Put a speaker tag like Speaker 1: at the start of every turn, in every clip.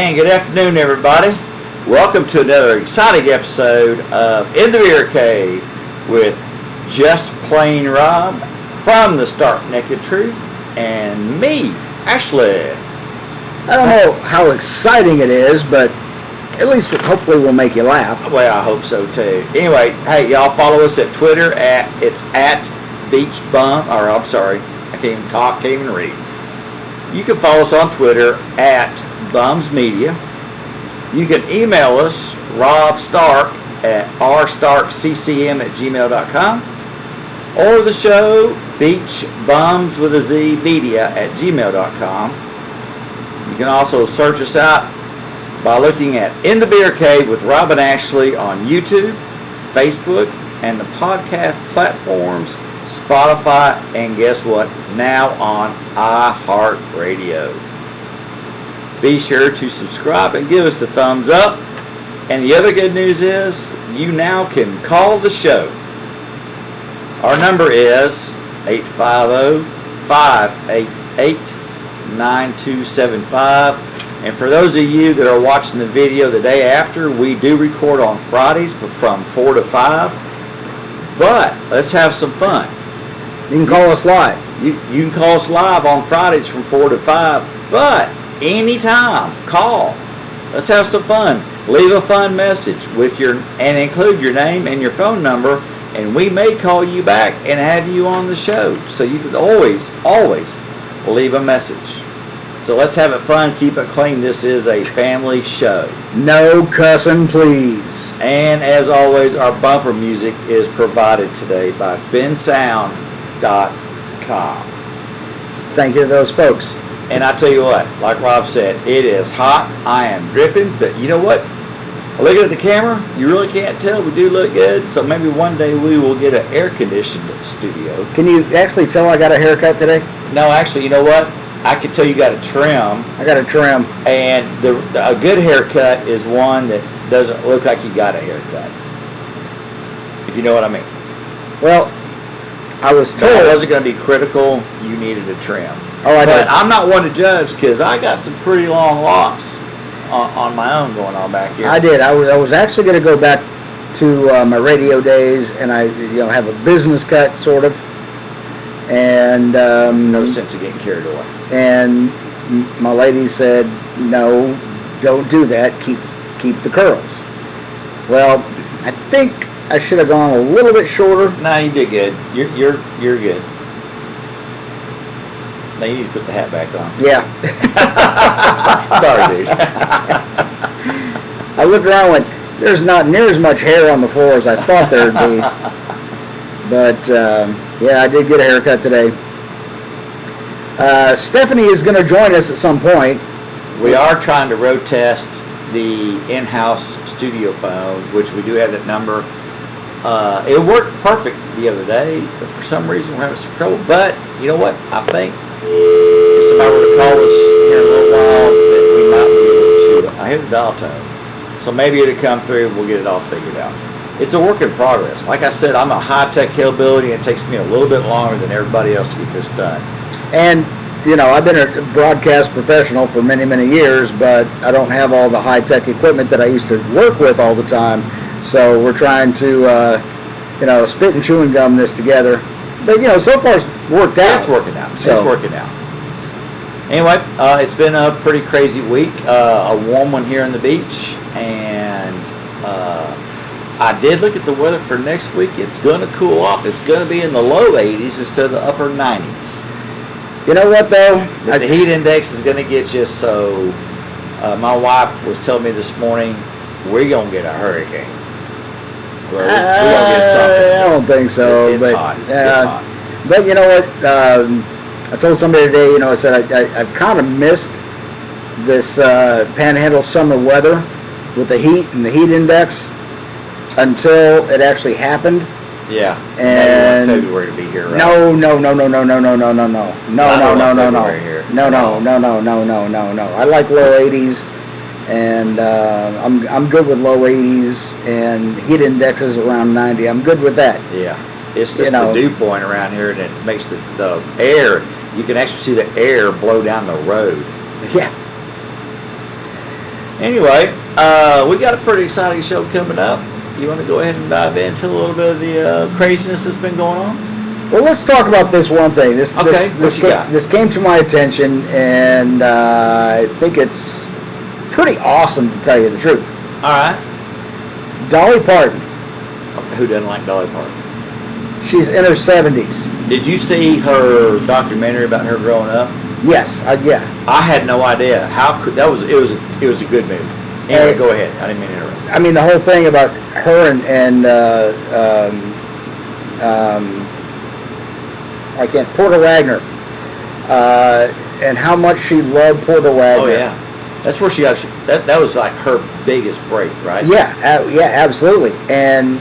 Speaker 1: And good afternoon, everybody. Welcome to another exciting episode of In the Beer Cave with Just Plain Rob from the Stark Naked Truth and me, Ashley.
Speaker 2: I don't know how exciting it is, but at least hopefully we'll make you laugh.
Speaker 1: Well, I hope so too. Anyway, hey, y'all follow us at Twitter it's at Beach Bum, or I'm sorry, I can't even talk, can't even read. You can follow us on Twitter at Bums Media. You can email us, Rob Stark at rstarkccm@gmail.com, or the show, Beach Bums with a Z Media at gmail.com. You can also search us out by looking at In the Beer Cave with Rob and Ashley on YouTube, Facebook, and the podcast platforms, Spotify, and guess what? Now on iHeartRadio. Be sure to subscribe and give us the thumbs up. And the other good news is you now can call the show. Our number is 850-588-9275. And for those of you that are watching the video the day after, we do record on Fridays from 4 to 5. But let's have some fun.
Speaker 2: You can call us live.
Speaker 1: You can call us live on Fridays from 4 to 5. But anytime, call. Let's have some fun. Leave a fun message and include your name and your phone number, and we may call you back and have you on the show. So you can always leave a message. So let's have it fun, keep it clean. This is a family show.
Speaker 2: No cussing, please.
Speaker 1: And as always, our bumper music is provided today by bensound.com.
Speaker 2: Thank you to those folks.
Speaker 1: And I tell you what, like Rob said, it is hot. I am dripping, but you know what? Looking at the camera, you really can't tell. We do look good, so maybe one day we will get an air-conditioned studio.
Speaker 2: Can you actually tell I got a haircut today?
Speaker 1: No, actually, you know what? I can tell you got a trim.
Speaker 2: I got a trim.
Speaker 1: And a good haircut is one that doesn't look like you got a haircut. If you know what I mean.
Speaker 2: Well, I was told.
Speaker 1: I wasn't going to be critical. You needed a trim.
Speaker 2: Oh, I did.
Speaker 1: But I'm not one to judge because I got some pretty long locks on my own going on back here.
Speaker 2: I did. I was actually going to go back to my radio days, and I have a business cut sort of. And
Speaker 1: no sense of getting carried away.
Speaker 2: And my lady said, "No, don't do that. Keep the curls." Well, I think I should have gone a little bit shorter.
Speaker 1: No, you did good. You're good. Now you need to put the hat back on.
Speaker 2: Yeah.
Speaker 1: Sorry, dude.
Speaker 2: I looked around and went, there's not near as much hair on the floor as I thought there would be. But, yeah, I did get a haircut today. Stephanie is going to join us at some point.
Speaker 1: We are trying to road test the in-house studio phone, which we do have that number. It worked perfect the other day, but for some reason we're having some trouble. But, you know what? I think if somebody were to call us here in a little while, that we might be able to. I hear the dial tone. So maybe it'll come through and we'll get it all figured out. It's a work in progress. Like I said, I'm a high-tech hillbilly, and it takes me a little bit longer than everybody else to get this done.
Speaker 2: And, I've been a broadcast professional for many, many years, but I don't have all the high-tech equipment that I used to work with all the time. So we're trying to, spit and chewing gum this together. But, so far it's worked out.
Speaker 1: It's working out. So. It's working out. Anyway, it's been a pretty crazy week. A warm one here on the beach, and I did look at the weather for next week. It's going to cool off. It's going to be in the low 80s instead of the upper 90s.
Speaker 2: You know what, though?
Speaker 1: The heat index is going to get you, so my wife was telling me this morning, we're going to get a hurricane. We're going to get something.
Speaker 2: I don't think so.
Speaker 1: It's hot. It's hot.
Speaker 2: But you know what? I told somebody today, I said I've kind of missed this panhandle summer weather with the heat and the heat index until it actually happened.
Speaker 1: Yeah.
Speaker 2: And
Speaker 1: February to be here, right?
Speaker 2: No. I like low 80s, and I'm good with low 80s and heat indexes around 90. I'm good with that.
Speaker 1: Yeah. It's just the dew point around here, and it makes the air. You can actually see the air blow down the road.
Speaker 2: Yeah.
Speaker 1: Anyway, we got a pretty exciting show coming up. You want to go ahead and dive into a little bit of the craziness that's been going on?
Speaker 2: Well, let's talk about this one thing.
Speaker 1: Okay, what you got?
Speaker 2: This came to my attention, and I think it's pretty awesome, to tell you the truth.
Speaker 1: All right.
Speaker 2: Dolly Parton.
Speaker 1: Who doesn't like Dolly Parton?
Speaker 2: She's in her 70s.
Speaker 1: Did you see her documentary about her growing up?
Speaker 2: Yes, yeah.
Speaker 1: I had no idea how could that was. It was a good movie. Anyway, go ahead. I didn't mean to interrupt.
Speaker 2: I mean, the whole thing about her and I can't, Porter Wagner, and how much she loved Porter Wagner.
Speaker 1: Oh yeah, that's where she actually that was like her biggest break, right?
Speaker 2: Yeah, yeah, absolutely. And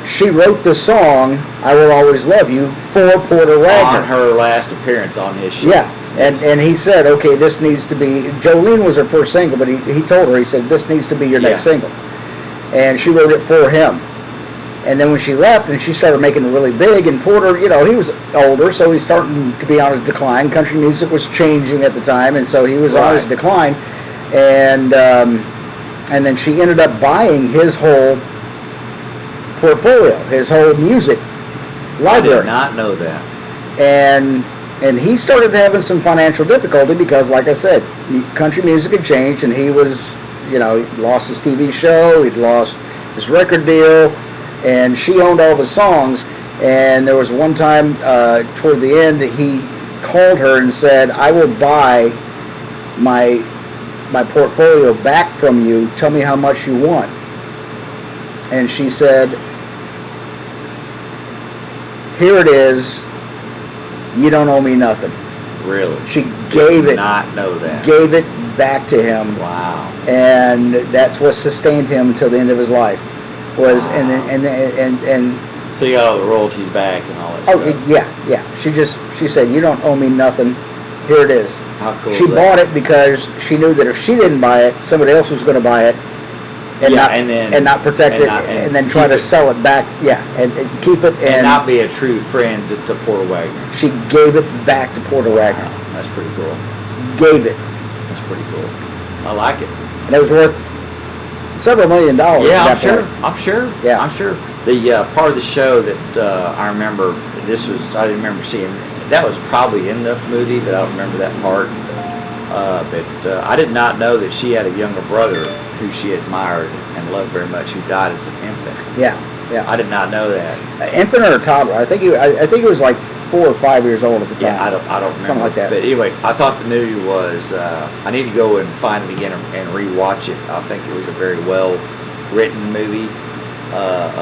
Speaker 2: she wrote the song "I Will Always Love You" for Porter Wagner.
Speaker 1: On her last appearance on his show.
Speaker 2: Yeah, and he said, okay, this needs to be. Jolene was her first single, but he told her, he said, this needs to be your next single, and she wrote it for him. And then when she left and she started making it really big, and Porter, he was older, so he's starting to be on his decline. Country music was changing at the time, and so he was on his decline. And then she ended up buying his whole portfolio, his whole music library.
Speaker 1: I did not know that.
Speaker 2: And he started having some financial difficulty because, like I said, country music had changed, and he was, he lost his TV show, he'd lost his record deal, and she owned all the songs. And there was one time toward the end, he called her and said, I will buy my portfolio back from you. Tell me how much you want. And she said, here it is. You don't owe me nothing.
Speaker 1: Really?
Speaker 2: She gave
Speaker 1: Did not know that.
Speaker 2: Gave it back to him.
Speaker 1: Wow.
Speaker 2: And that's what sustained him until the end of his life. Was
Speaker 1: Wow.
Speaker 2: and
Speaker 1: So you got all the royalties back and all that stuff.
Speaker 2: Yeah. She said, you don't owe me nothing. Here it is.
Speaker 1: How cool
Speaker 2: She
Speaker 1: is that?
Speaker 2: bought it because she knew that if she didn't buy it, somebody else was going to buy it, and not protect it, and then try to sell it back. Yeah, and keep it
Speaker 1: and not be a true friend to Porter Wagner.
Speaker 2: She gave it back to Porter Wagner.
Speaker 1: Wow, that's pretty cool.
Speaker 2: Gave it,
Speaker 1: That's pretty cool. I like it.
Speaker 2: and it was worth several $1 million.
Speaker 1: Yeah,
Speaker 2: at
Speaker 1: I'm
Speaker 2: that
Speaker 1: sure.
Speaker 2: point.
Speaker 1: I'm sure.
Speaker 2: Yeah.
Speaker 1: I'm sure. The part of the show that I remember, I didn't remember seeing. That was probably in the movie, but I don't remember that part. But I did not know that she had a younger brother who she admired and loved very much, who died as an infant.
Speaker 2: Yeah.
Speaker 1: I did not know that.
Speaker 2: Infant or a toddler? I think he was like 4 or 5 years old at the time.
Speaker 1: Yeah, I don't remember.
Speaker 2: Something like that.
Speaker 1: But anyway, I thought the movie was. I need to go and find it again and rewatch it. I think it was a very well written movie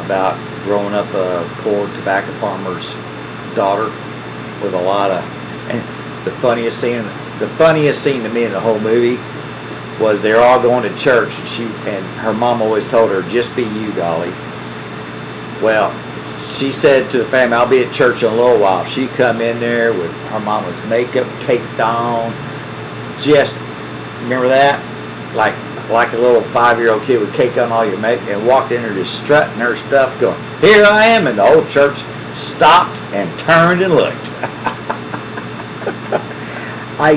Speaker 1: about growing up a poor tobacco farmer's daughter with a lot of. And the funniest scene to me in the whole movie was they're all going to church, and her mom always told her, just be you, Dolly. Well, she said to the family, I'll be at church in a little while. She come in there with her mama's makeup caked on. Just, remember that? Like a little 5-year-old kid with cake on all your makeup, and walked in there just strutting her stuff going, here I am. And the whole church stopped and turned and looked.
Speaker 2: I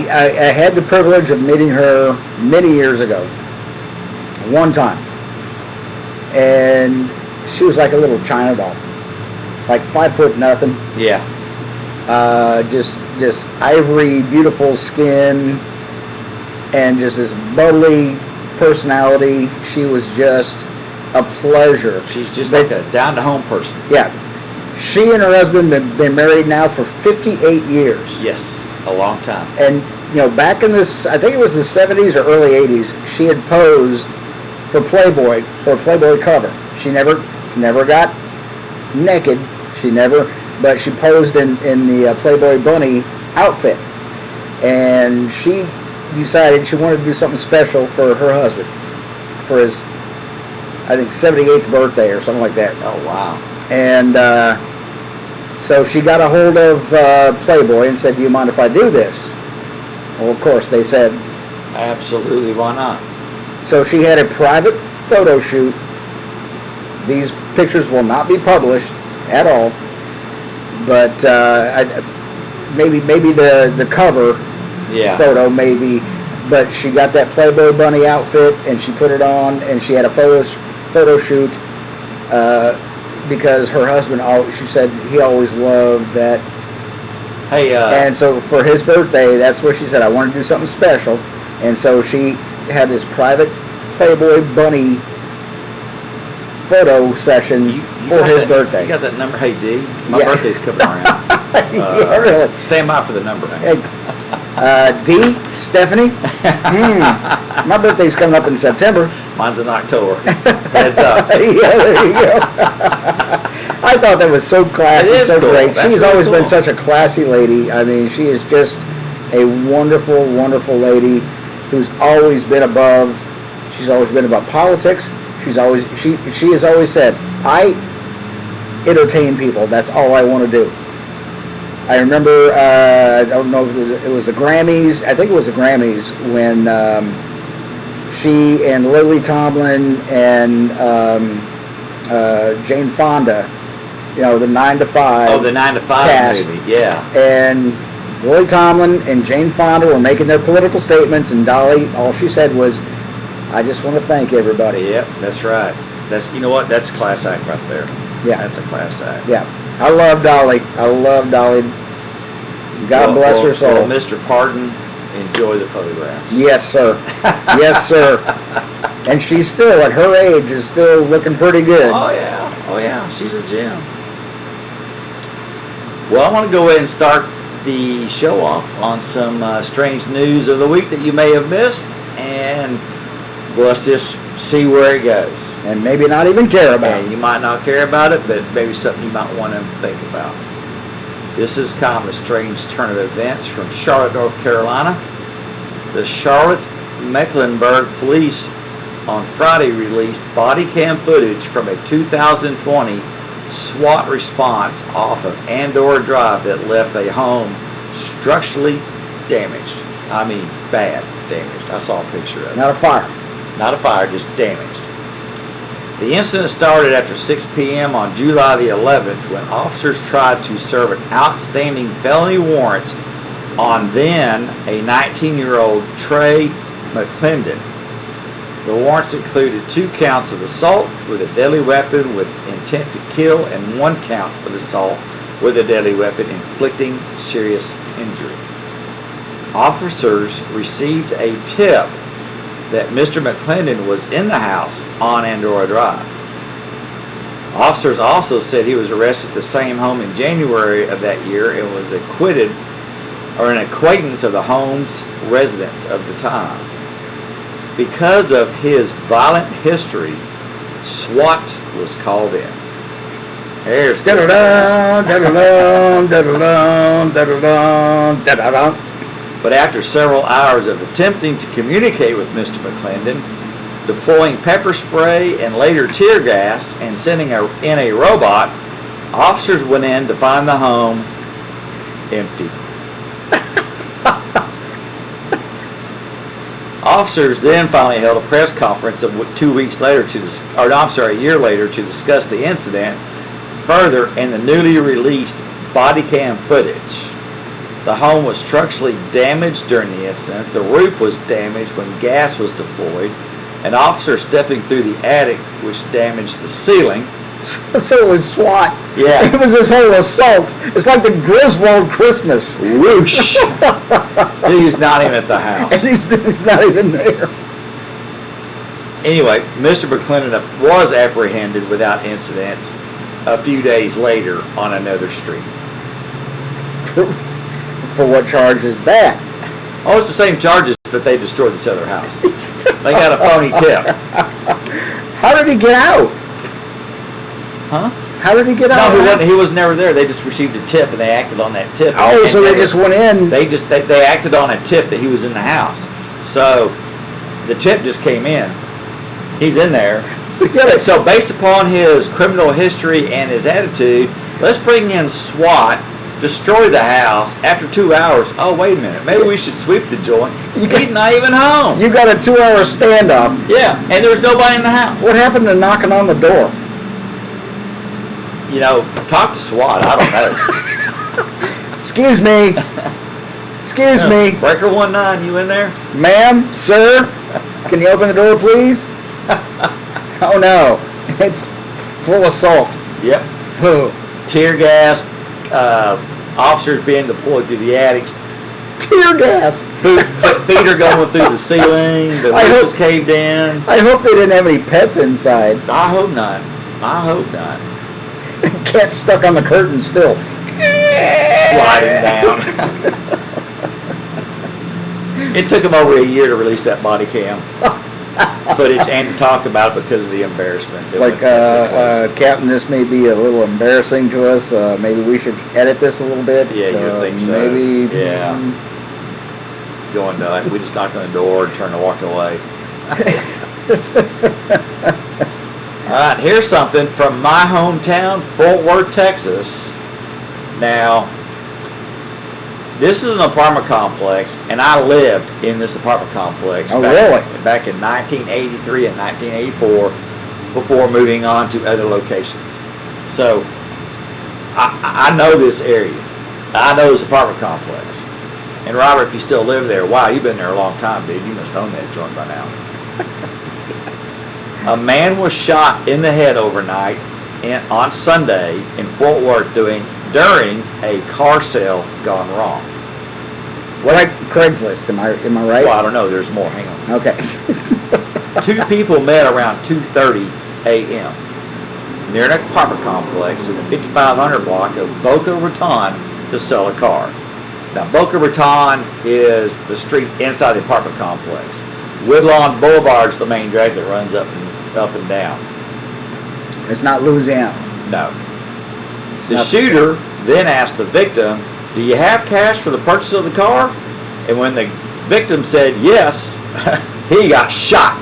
Speaker 2: had the privilege of meeting her many years ago, one time, and she was like a little China doll, like 5 foot nothing.
Speaker 1: Yeah.
Speaker 2: Just ivory, beautiful skin, and just this bubbly personality. She was just a pleasure.
Speaker 1: She's just like a down-to-home person.
Speaker 2: Yeah. She and her husband have been married now for 58 years.
Speaker 1: Yes, a long time.
Speaker 2: And, back in this, I think it was the 70s or early 80s, she had posed for Playboy, for a Playboy cover. She never got naked. But she posed in the Playboy bunny outfit. And she decided she wanted to do something special for her husband, for his, I think, 78th birthday or something like that.
Speaker 1: Oh, wow.
Speaker 2: And so she got a hold of Playboy and said, do you mind if I do this? Well, of course, they said.
Speaker 1: Absolutely, why not?
Speaker 2: So she had a private photo shoot. These pictures will not be published at all, but maybe the cover
Speaker 1: Yeah.
Speaker 2: photo may be but she got that Playboy bunny outfit and she put it on and she had a photo shoot because her husband, she said he always loved that.
Speaker 1: Hey,
Speaker 2: and so for his birthday, that's what she said, I want to do something special. And so she had this private Playboy bunny photo session for his birthday.
Speaker 1: You got that number? Hey, D, my
Speaker 2: Yeah.
Speaker 1: birthday's coming around.
Speaker 2: Yeah, really.
Speaker 1: Stand by for the number.
Speaker 2: Hey, D, Stephanie, my birthday's coming up in September.
Speaker 1: Mine's in October. Heads up.
Speaker 2: Yeah, there you go. I thought that was so classy,
Speaker 1: It is
Speaker 2: so
Speaker 1: cool.
Speaker 2: great.
Speaker 1: That's
Speaker 2: She's
Speaker 1: really
Speaker 2: always been
Speaker 1: cool.
Speaker 2: such a classy lady. I mean, she is just a wonderful, wonderful lady who's always been above. She's always been above politics. She has always said, I entertain people. That's all I want to do. I remember, I don't know if it was the Grammys. I think it was the Grammys when she and Lily Tomlin and Jane Fonda, the 9 to 5.
Speaker 1: Oh, the 9 to 5
Speaker 2: cast.
Speaker 1: movie. Yeah.
Speaker 2: And Lily Tomlin and Jane Fonda were making their political statements, and Dolly, all she said was, I just want to thank everybody.
Speaker 1: Yep, that's right. You know what? That's a class act right there.
Speaker 2: Yeah.
Speaker 1: That's a class act.
Speaker 2: Yeah. I love Dolly. I love Dolly. God bless her soul.
Speaker 1: Well, Mr. Pardon, enjoy the photographs.
Speaker 2: Yes, sir. Yes, sir. And she's still, at her age, is still looking pretty good.
Speaker 1: Oh, yeah. Oh, yeah. She's a gem. Well, I want to go ahead and start the show off on some strange news of the week that you may have missed. And let's just see where it goes.
Speaker 2: And maybe not even care about
Speaker 1: And
Speaker 2: it.
Speaker 1: you might not care about it, but maybe something you might want to think about. This is kind of a strange turn of events from Charlotte, North Carolina. The Charlotte-Mecklenburg police on Friday released body cam footage from a 2020 SWAT response off of Andorra Drive that left a home structurally damaged. I mean, bad damaged. I saw a picture of it.
Speaker 2: Not a fire.
Speaker 1: Not a fire, just damaged. The incident started after 6 p.m. on July the 11th when officers tried to serve an outstanding felony warrant on then a 19-year-old Trey McClendon. The warrants included 2 counts of assault with a deadly weapon with intent to kill and 1 count of assault with a deadly weapon inflicting serious injury. Officers received a tip that Mr. McClendon was in the house on Andorra Drive. Officers also said he was arrested at the same home in January of that year and was an acquaintance of the home's residents of the time. Because of his violent history, SWAT was called in. There's
Speaker 2: Da-da-dun, da-da-dun, da-da-dun, da-da-dun, da-da-dun.
Speaker 1: But after several hours of attempting to communicate with Mr. McClendon, deploying pepper spray and later tear gas and sending in a robot, officers went in to find the home empty. Officers then finally held a press conference a year later to discuss the incident further and the newly released body cam footage. The home was structurally damaged during the incident. The roof was damaged when gas was deployed. An officer stepping through the attic, which damaged the ceiling.
Speaker 2: So it was SWAT.
Speaker 1: Yeah.
Speaker 2: It was this whole assault. It's like the Griswold Christmas.
Speaker 1: Whoosh! He's not even at the house.
Speaker 2: And he's not even there.
Speaker 1: Anyway, Mr. McClendon was apprehended without incident a few days later on another street.
Speaker 2: For what charge is that?
Speaker 1: Oh, it's the same charges, but they destroyed this other house. They got a phony tip.
Speaker 2: How did he get out?
Speaker 1: Huh?
Speaker 2: How did he get
Speaker 1: No,
Speaker 2: out?
Speaker 1: he was never there. They just received a tip and they acted on that tip.
Speaker 2: Oh,
Speaker 1: And
Speaker 2: so they just went in.
Speaker 1: They acted on a tip that he was in the house. So the tip just came in. He's in there. So based upon his criminal history and his attitude, let's bring in SWAT, destroy the house. After 2 hours, oh, wait a minute, maybe we should sweep the joint. He's not even home.
Speaker 2: You got a 2-hour standoff.
Speaker 1: Yeah, and there's nobody in the house.
Speaker 2: What happened to knocking on the door?
Speaker 1: Talk to SWAT. I don't know.
Speaker 2: Excuse me. Excuse me,
Speaker 1: Breaker 19, you in there?
Speaker 2: ma'am, sir, can you open the door, please? Oh no, it's full of salt.
Speaker 1: Yep. Tear gas, officers being deployed to the attics,
Speaker 2: Tear gas.
Speaker 1: feet are going through the ceiling, the
Speaker 2: I
Speaker 1: roof
Speaker 2: hope-
Speaker 1: is caved in.
Speaker 2: I hope they didn't have any pets inside.
Speaker 1: I hope not. I hope not.
Speaker 2: Cat's stuck on the curtain still.
Speaker 1: Sliding down. It took them over a year to release that body cam footage and to talk about it because of the embarrassment. that
Speaker 2: Like,
Speaker 1: went place.
Speaker 2: Captain, this may be a little embarrassing to us. Maybe we should edit this a little bit.
Speaker 1: Yeah, you think so.
Speaker 2: Maybe.
Speaker 1: Yeah. Going to, we just knocked on the door and turned to walk away. All right, here's something from my hometown, Fort Worth, Texas. Now, this is an apartment complex, and I lived in this apartment complex.
Speaker 2: Oh,
Speaker 1: Back in 1983 and 1984, before moving on to other locations. So, I know this area. I know this apartment complex. And Robert, if you still live there, wow, you've been there a long time, dude. You must own that joint by now. A man was shot in the head overnight on Sunday in Fort Worth during a car sale gone wrong.
Speaker 2: Like Craigslist, am I right?
Speaker 1: Well, I don't know. There's more. Hang on.
Speaker 2: Okay.
Speaker 1: Two people met around 2:30 a.m. near an apartment complex in the 5500 block of Boca Raton to sell a car. Now, Boca Raton is the street inside the apartment complex. Woodlawn Boulevard is the main drag that runs up and down.
Speaker 2: It's not Louisiana.
Speaker 1: No. The shooter then asked the victim, "Do you have cash for the purchase of the car?" And when the victim said yes, he got shot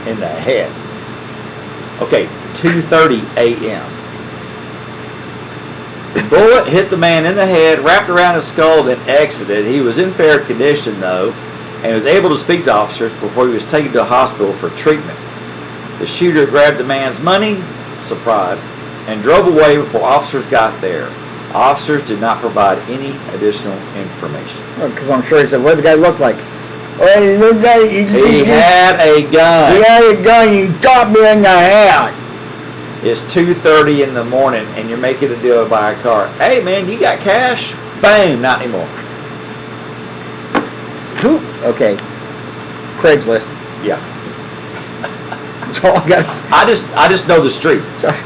Speaker 1: in the head. Okay, 2:30 a.m. The bullet hit the man in the head, wrapped around his skull, then exited. He was in fair condition, though, and was able to speak to officers before he was taken to a hospital for treatment. The shooter grabbed the man's money, surprise, and drove away before officers got there. Officers did not provide any additional information.
Speaker 2: Because I'm sure he said, what did the guy look like? Oh, he looked like
Speaker 1: He had a gun.
Speaker 2: He had a gun, he shot me in the head.
Speaker 1: It's 2:30 in the morning and you're making a deal to buy a car. Hey man, you got cash? Boom, not anymore.
Speaker 2: Okay. Craigslist.
Speaker 1: Yeah.
Speaker 2: That's all I got to say.
Speaker 1: I just know the street.
Speaker 2: Sorry.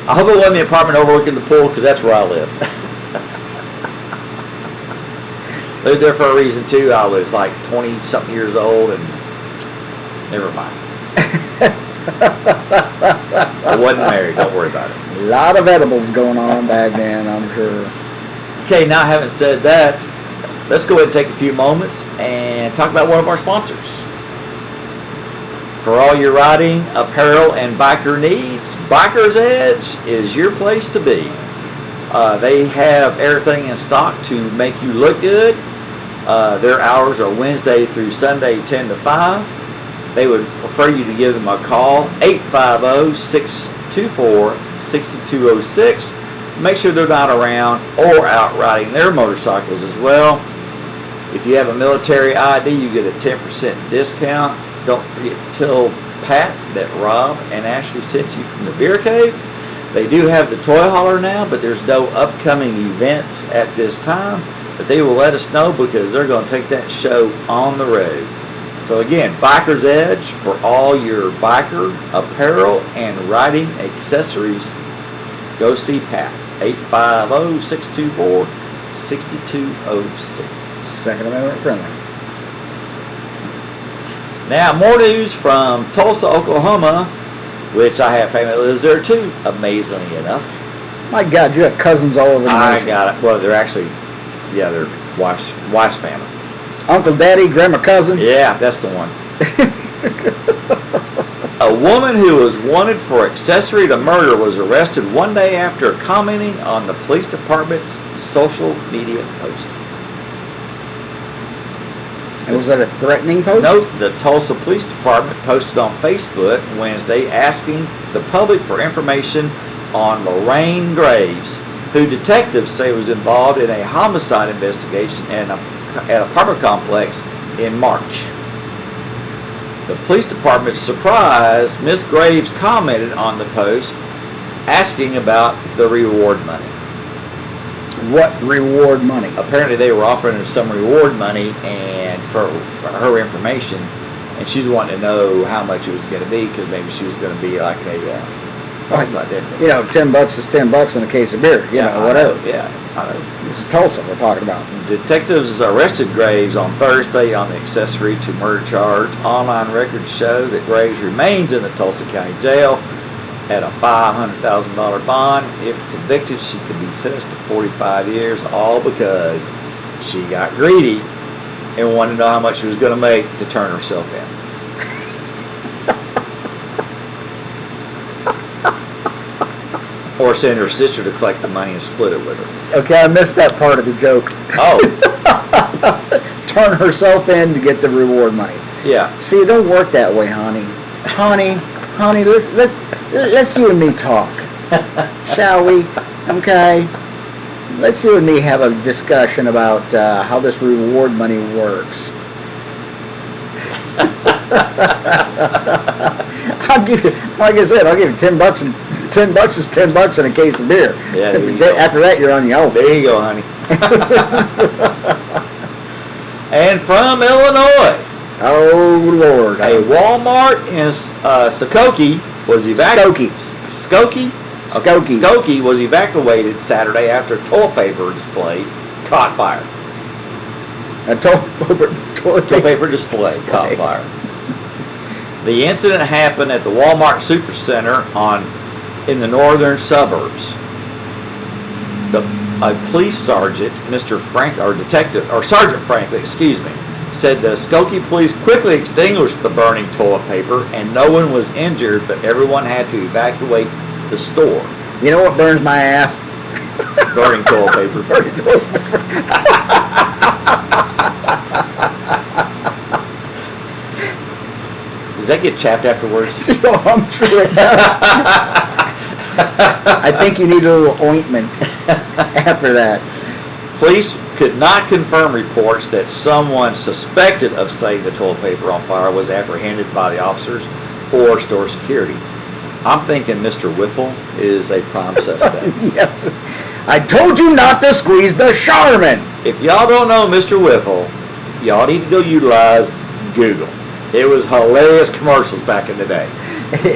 Speaker 1: I hope it wasn't the apartment overlooking the pool because that's where I lived. Lived there for a reason too. I was like 20-something years old and never mind. I wasn't married. Don't worry about it.
Speaker 2: A lot of edibles going on back then, I'm sure.
Speaker 1: Okay, now having said that, let's go ahead and take a few moments and talk about one of our sponsors. For all your riding, apparel, and biker needs, Biker's Edge is your place to be. They have everything in stock to make you look good. Their hours are Wednesday through Sunday, 10 to 5. They would prefer you to give them a call, 850-624-6206. Make sure they're not around or out riding their motorcycles as well. If you have a military ID, you get a 10% discount. Don't forget to tell Pat that Rob and Ashley sent you from the Beer Cave. They do have the Toy Hauler now, but there's no upcoming events at this time. But they will let us know because they're going to take that show on the road. So again, Biker's Edge for all your biker apparel and riding accessories. Go see Pat. 850-624-6206.
Speaker 2: Second Amendment friendly.
Speaker 1: Now, more news from Tulsa, Oklahoma, which I have family that lives there too, amazingly enough.
Speaker 2: My God, you have cousins all over the
Speaker 1: I
Speaker 2: nation.
Speaker 1: got it. Well, they're actually, yeah, they're wife's family.
Speaker 2: Uncle, daddy, grandma, cousin.
Speaker 1: Yeah, that's the one. A woman who was wanted for accessory to murder was arrested one day after commenting on the police department's social media post.
Speaker 2: And was that a threatening post?
Speaker 1: Note, the Tulsa Police Department posted on Facebook Wednesday asking the public for information on Lorraine Graves, who detectives say was involved in a homicide investigation at an apartment complex in March. The police department's surprised, Ms. Graves commented on the post asking about the reward money.
Speaker 2: What reward money?
Speaker 1: Apparently they were offering her some reward money and for her information, and she's wanting to know how much it was going to be, because maybe she was going to be like a homicide detective.
Speaker 2: You know, $10 is $10 in a case of beer. You know, whatever.
Speaker 1: I know.
Speaker 2: This is Tulsa we're talking about.
Speaker 1: Detectives arrested Graves on Thursday on the accessory to murder charge. Online records show that Graves remains in the Tulsa County Jail at a $500,000 bond. If convicted, she could be sentenced to 45 years, all because she got greedy and wanted to know how much she was going to make to turn herself in. Or send her sister to collect the money and split it with her.
Speaker 2: Okay, I missed that part of the joke.
Speaker 1: Oh,
Speaker 2: Turn herself in to get the reward money.
Speaker 1: yeah.
Speaker 2: See, it don't work that way, honey. Honey, let's you and me talk, shall we? Okay. Let's you and me have a discussion about how this reward money works. I'll give you, like I said, I'll give you $10 and $10 is $10 in a case of beer.
Speaker 1: Yeah, there you go.
Speaker 2: After that, you're on your own.
Speaker 1: There you go, honey. And from Illinois,
Speaker 2: Oh Lord!
Speaker 1: a Walmart in Skokie was evacuated. Skokie was evacuated Saturday after a toilet paper display caught fire.
Speaker 2: A toilet
Speaker 1: Paper display caught fire. The incident happened at the Walmart Supercenter in the northern suburbs. A police sergeant, Sergeant Franklin, said the Skokie police quickly extinguished the burning toilet paper and no one was injured, but everyone had to evacuate the store.
Speaker 2: You know what burns my ass?
Speaker 1: Burning toilet paper.
Speaker 2: Burning toilet paper.
Speaker 1: Does that get chapped afterwards?
Speaker 2: No, I'm sure it does. I think you need a little ointment after that.
Speaker 1: Police could not confirm reports that someone suspected of setting the toilet paper on fire was apprehended by the officers or store security. I'm thinking Mr. Whipple is a prime suspect.
Speaker 2: Yes. I told you not to squeeze the Charmin.
Speaker 1: If y'all don't know Mr. Whipple, y'all need to go utilize Google. It was hilarious commercials back in the day.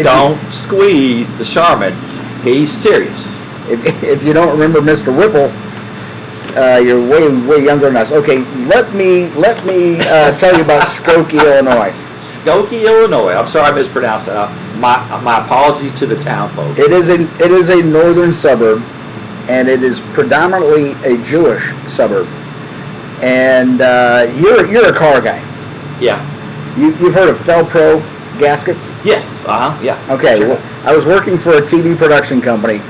Speaker 1: Don't squeeze the Charmin. He's serious.
Speaker 2: If you don't remember Mr. Whipple, you're way younger than us. Okay, let me tell you about Skokie, Illinois.
Speaker 1: Skokie, Illinois. I'm sorry I mispronounced that. My apologies to the town folk.
Speaker 2: It is a northern suburb, and it is predominantly a Jewish suburb. And you're a car guy.
Speaker 1: Yeah.
Speaker 2: You've heard of Felpro gaskets?
Speaker 1: Yes. Yeah.
Speaker 2: Okay.
Speaker 1: Sure.
Speaker 2: Well, I was working for a TV production company,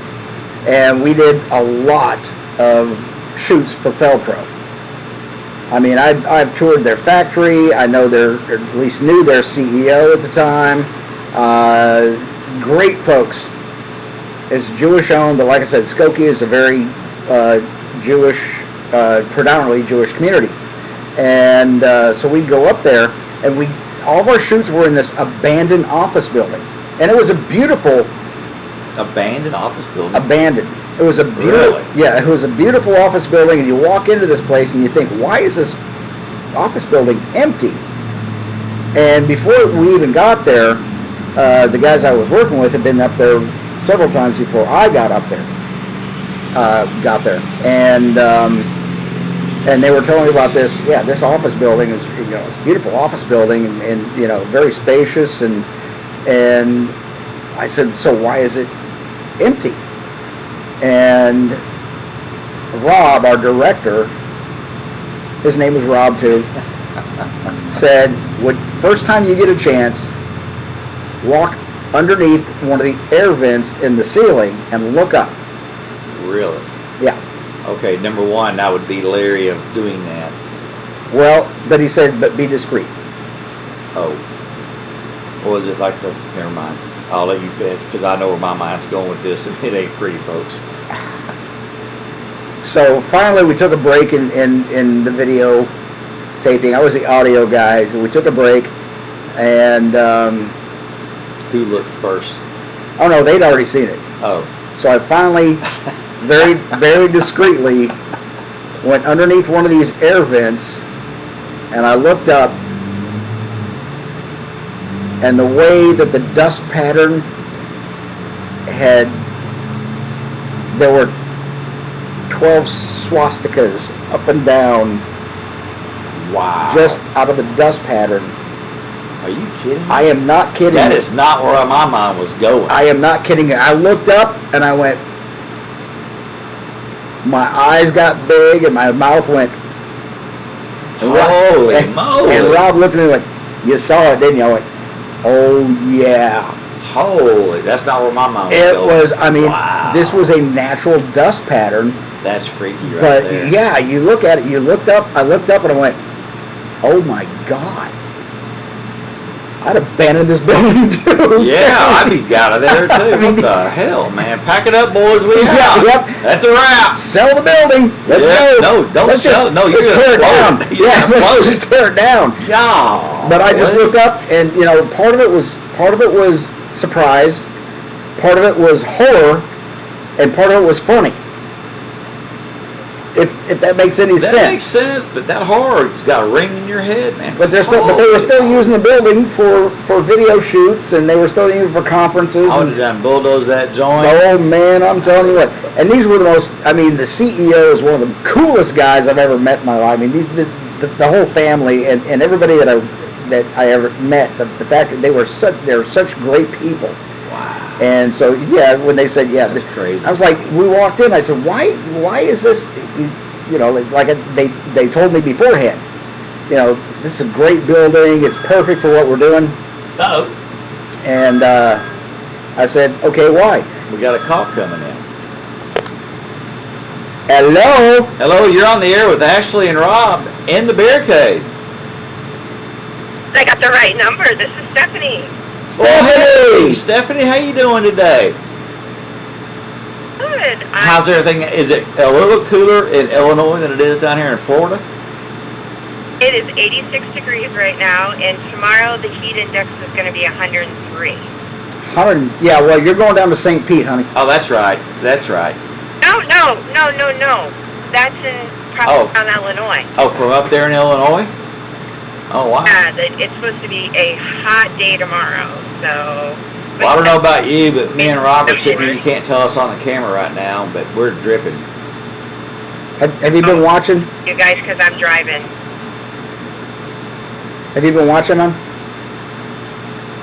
Speaker 2: and we did a lot of shoots for Felpro. I mean, I've toured their factory. I know at least knew their CEO at the time. Great folks. It's Jewish owned, but like I said, Skokie is a very Jewish, predominantly Jewish community. And so we'd go up there, and all of our shoots were in this abandoned office building. And it was a beautiful...
Speaker 1: Abandoned office building?
Speaker 2: Abandoned. It was a beautiful...
Speaker 1: Really?
Speaker 2: Yeah, it was a beautiful office building, and you walk into this place and you think, why is this office building empty? And before we even got there, the guys I was working with had been up there several times before I got up there. And they were telling me about this. Yeah, this office building is, it's a beautiful office building and very spacious. And I said, so why is it empty? And Rob, our director, his name was Rob too, said, first time you get a chance, walk underneath one of the air vents in the ceiling and look up.
Speaker 1: Really?
Speaker 2: Yeah.
Speaker 1: Okay, number one, I would be leery of doing that.
Speaker 2: Well, but he said, but be discreet.
Speaker 1: Oh. Or was it like never mind. I'll let you finish, because I know where my mind's going with this, and it ain't pretty, folks.
Speaker 2: So finally, we took a break in the video taping. I was the audio guy, so we took a break, and
Speaker 1: Who looked first?
Speaker 2: oh no, they'd already seen it.
Speaker 1: Oh.
Speaker 2: So I finally, very very discreetly, went underneath one of these air vents, and I looked up, and the way that the dust pattern had, there were 12 swastikas up and down
Speaker 1: Wow.
Speaker 2: just out of the dust pattern.
Speaker 1: Are you kidding me?
Speaker 2: I am not kidding.
Speaker 1: That is not where my mind was going.
Speaker 2: I am not kidding. I looked up and I went, my eyes got big and my mouth went,
Speaker 1: Holy
Speaker 2: and,
Speaker 1: moly.
Speaker 2: and Rob looked at me like, you saw it, didn't you? I went, oh yeah.
Speaker 1: Holy, that's not where my mind was
Speaker 2: It
Speaker 1: going.
Speaker 2: was, I mean,
Speaker 1: Wow.
Speaker 2: this was a natural dust pattern,
Speaker 1: That's freaky right
Speaker 2: but
Speaker 1: there.
Speaker 2: yeah, you look at it, I looked up and I went, oh my God. I'd abandon this building too.
Speaker 1: Yeah, I'd be out of there too.
Speaker 2: I mean,
Speaker 1: What the hell, man? Pack it up, boys. We
Speaker 2: Yeah,
Speaker 1: out.
Speaker 2: yep.
Speaker 1: That's a wrap.
Speaker 2: Sell the building. Let's
Speaker 1: Yeah,
Speaker 2: go.
Speaker 1: no, don't
Speaker 2: Let's
Speaker 1: sell-
Speaker 2: just,
Speaker 1: no, you're
Speaker 2: let's
Speaker 1: gonna
Speaker 2: tear it down.
Speaker 1: float it. You're
Speaker 2: Yeah,
Speaker 1: gonna float
Speaker 2: let's
Speaker 1: it.
Speaker 2: just tear it down.
Speaker 1: Yeah.
Speaker 2: But I just looked up, and you know, part of it was surprise, part of it was horror, and part of it was funny. If that makes any
Speaker 1: That
Speaker 2: sense.
Speaker 1: makes sense, but that horror's got a ring in your head, man.
Speaker 2: But they were still using the building for video shoots, and they were still using it for conferences.
Speaker 1: I would
Speaker 2: and-
Speaker 1: have done bulldoze that joint.
Speaker 2: Oh man, I'm telling you what. And these were the most, I mean, the CEO is one of the coolest guys I've ever met in my life. I mean, the whole family and everybody that I ever met, the fact that they were such great people.
Speaker 1: Wow.
Speaker 2: And so, yeah, when they said, yeah,
Speaker 1: That's crazy.
Speaker 2: I was like, we walked in, I said, why is this, you know, they told me beforehand, you know, this is a great building, it's perfect for what we're doing.
Speaker 1: Uh-oh.
Speaker 2: And I said, okay, why?
Speaker 1: We got a call coming in.
Speaker 2: Hello?
Speaker 1: Hello, you're on the air with Ashley and Rob in the Bear Cave.
Speaker 3: I got the right number. This is Stephanie.
Speaker 1: Oh, hey, Stephanie, how you doing today?
Speaker 3: Good.
Speaker 1: How's everything? Is it a little cooler in Illinois than it is down here in Florida?
Speaker 3: It is 86 degrees right now, and tomorrow the heat index is going to be 103.
Speaker 2: Yeah, well, you're going down to St. Pete, honey.
Speaker 1: Oh, that's right. That's right.
Speaker 3: No. That's in Provincetown, Illinois.
Speaker 1: Oh, from up there in Illinois? Oh, wow.
Speaker 3: It's supposed to be a hot day tomorrow, so...
Speaker 1: Well, I don't know about you, but me and Rob are sitting here. You can't tell us on the camera right now, but we're dripping.
Speaker 2: Have you been watching?
Speaker 3: You guys, because I'm driving.
Speaker 2: Have you been watching them?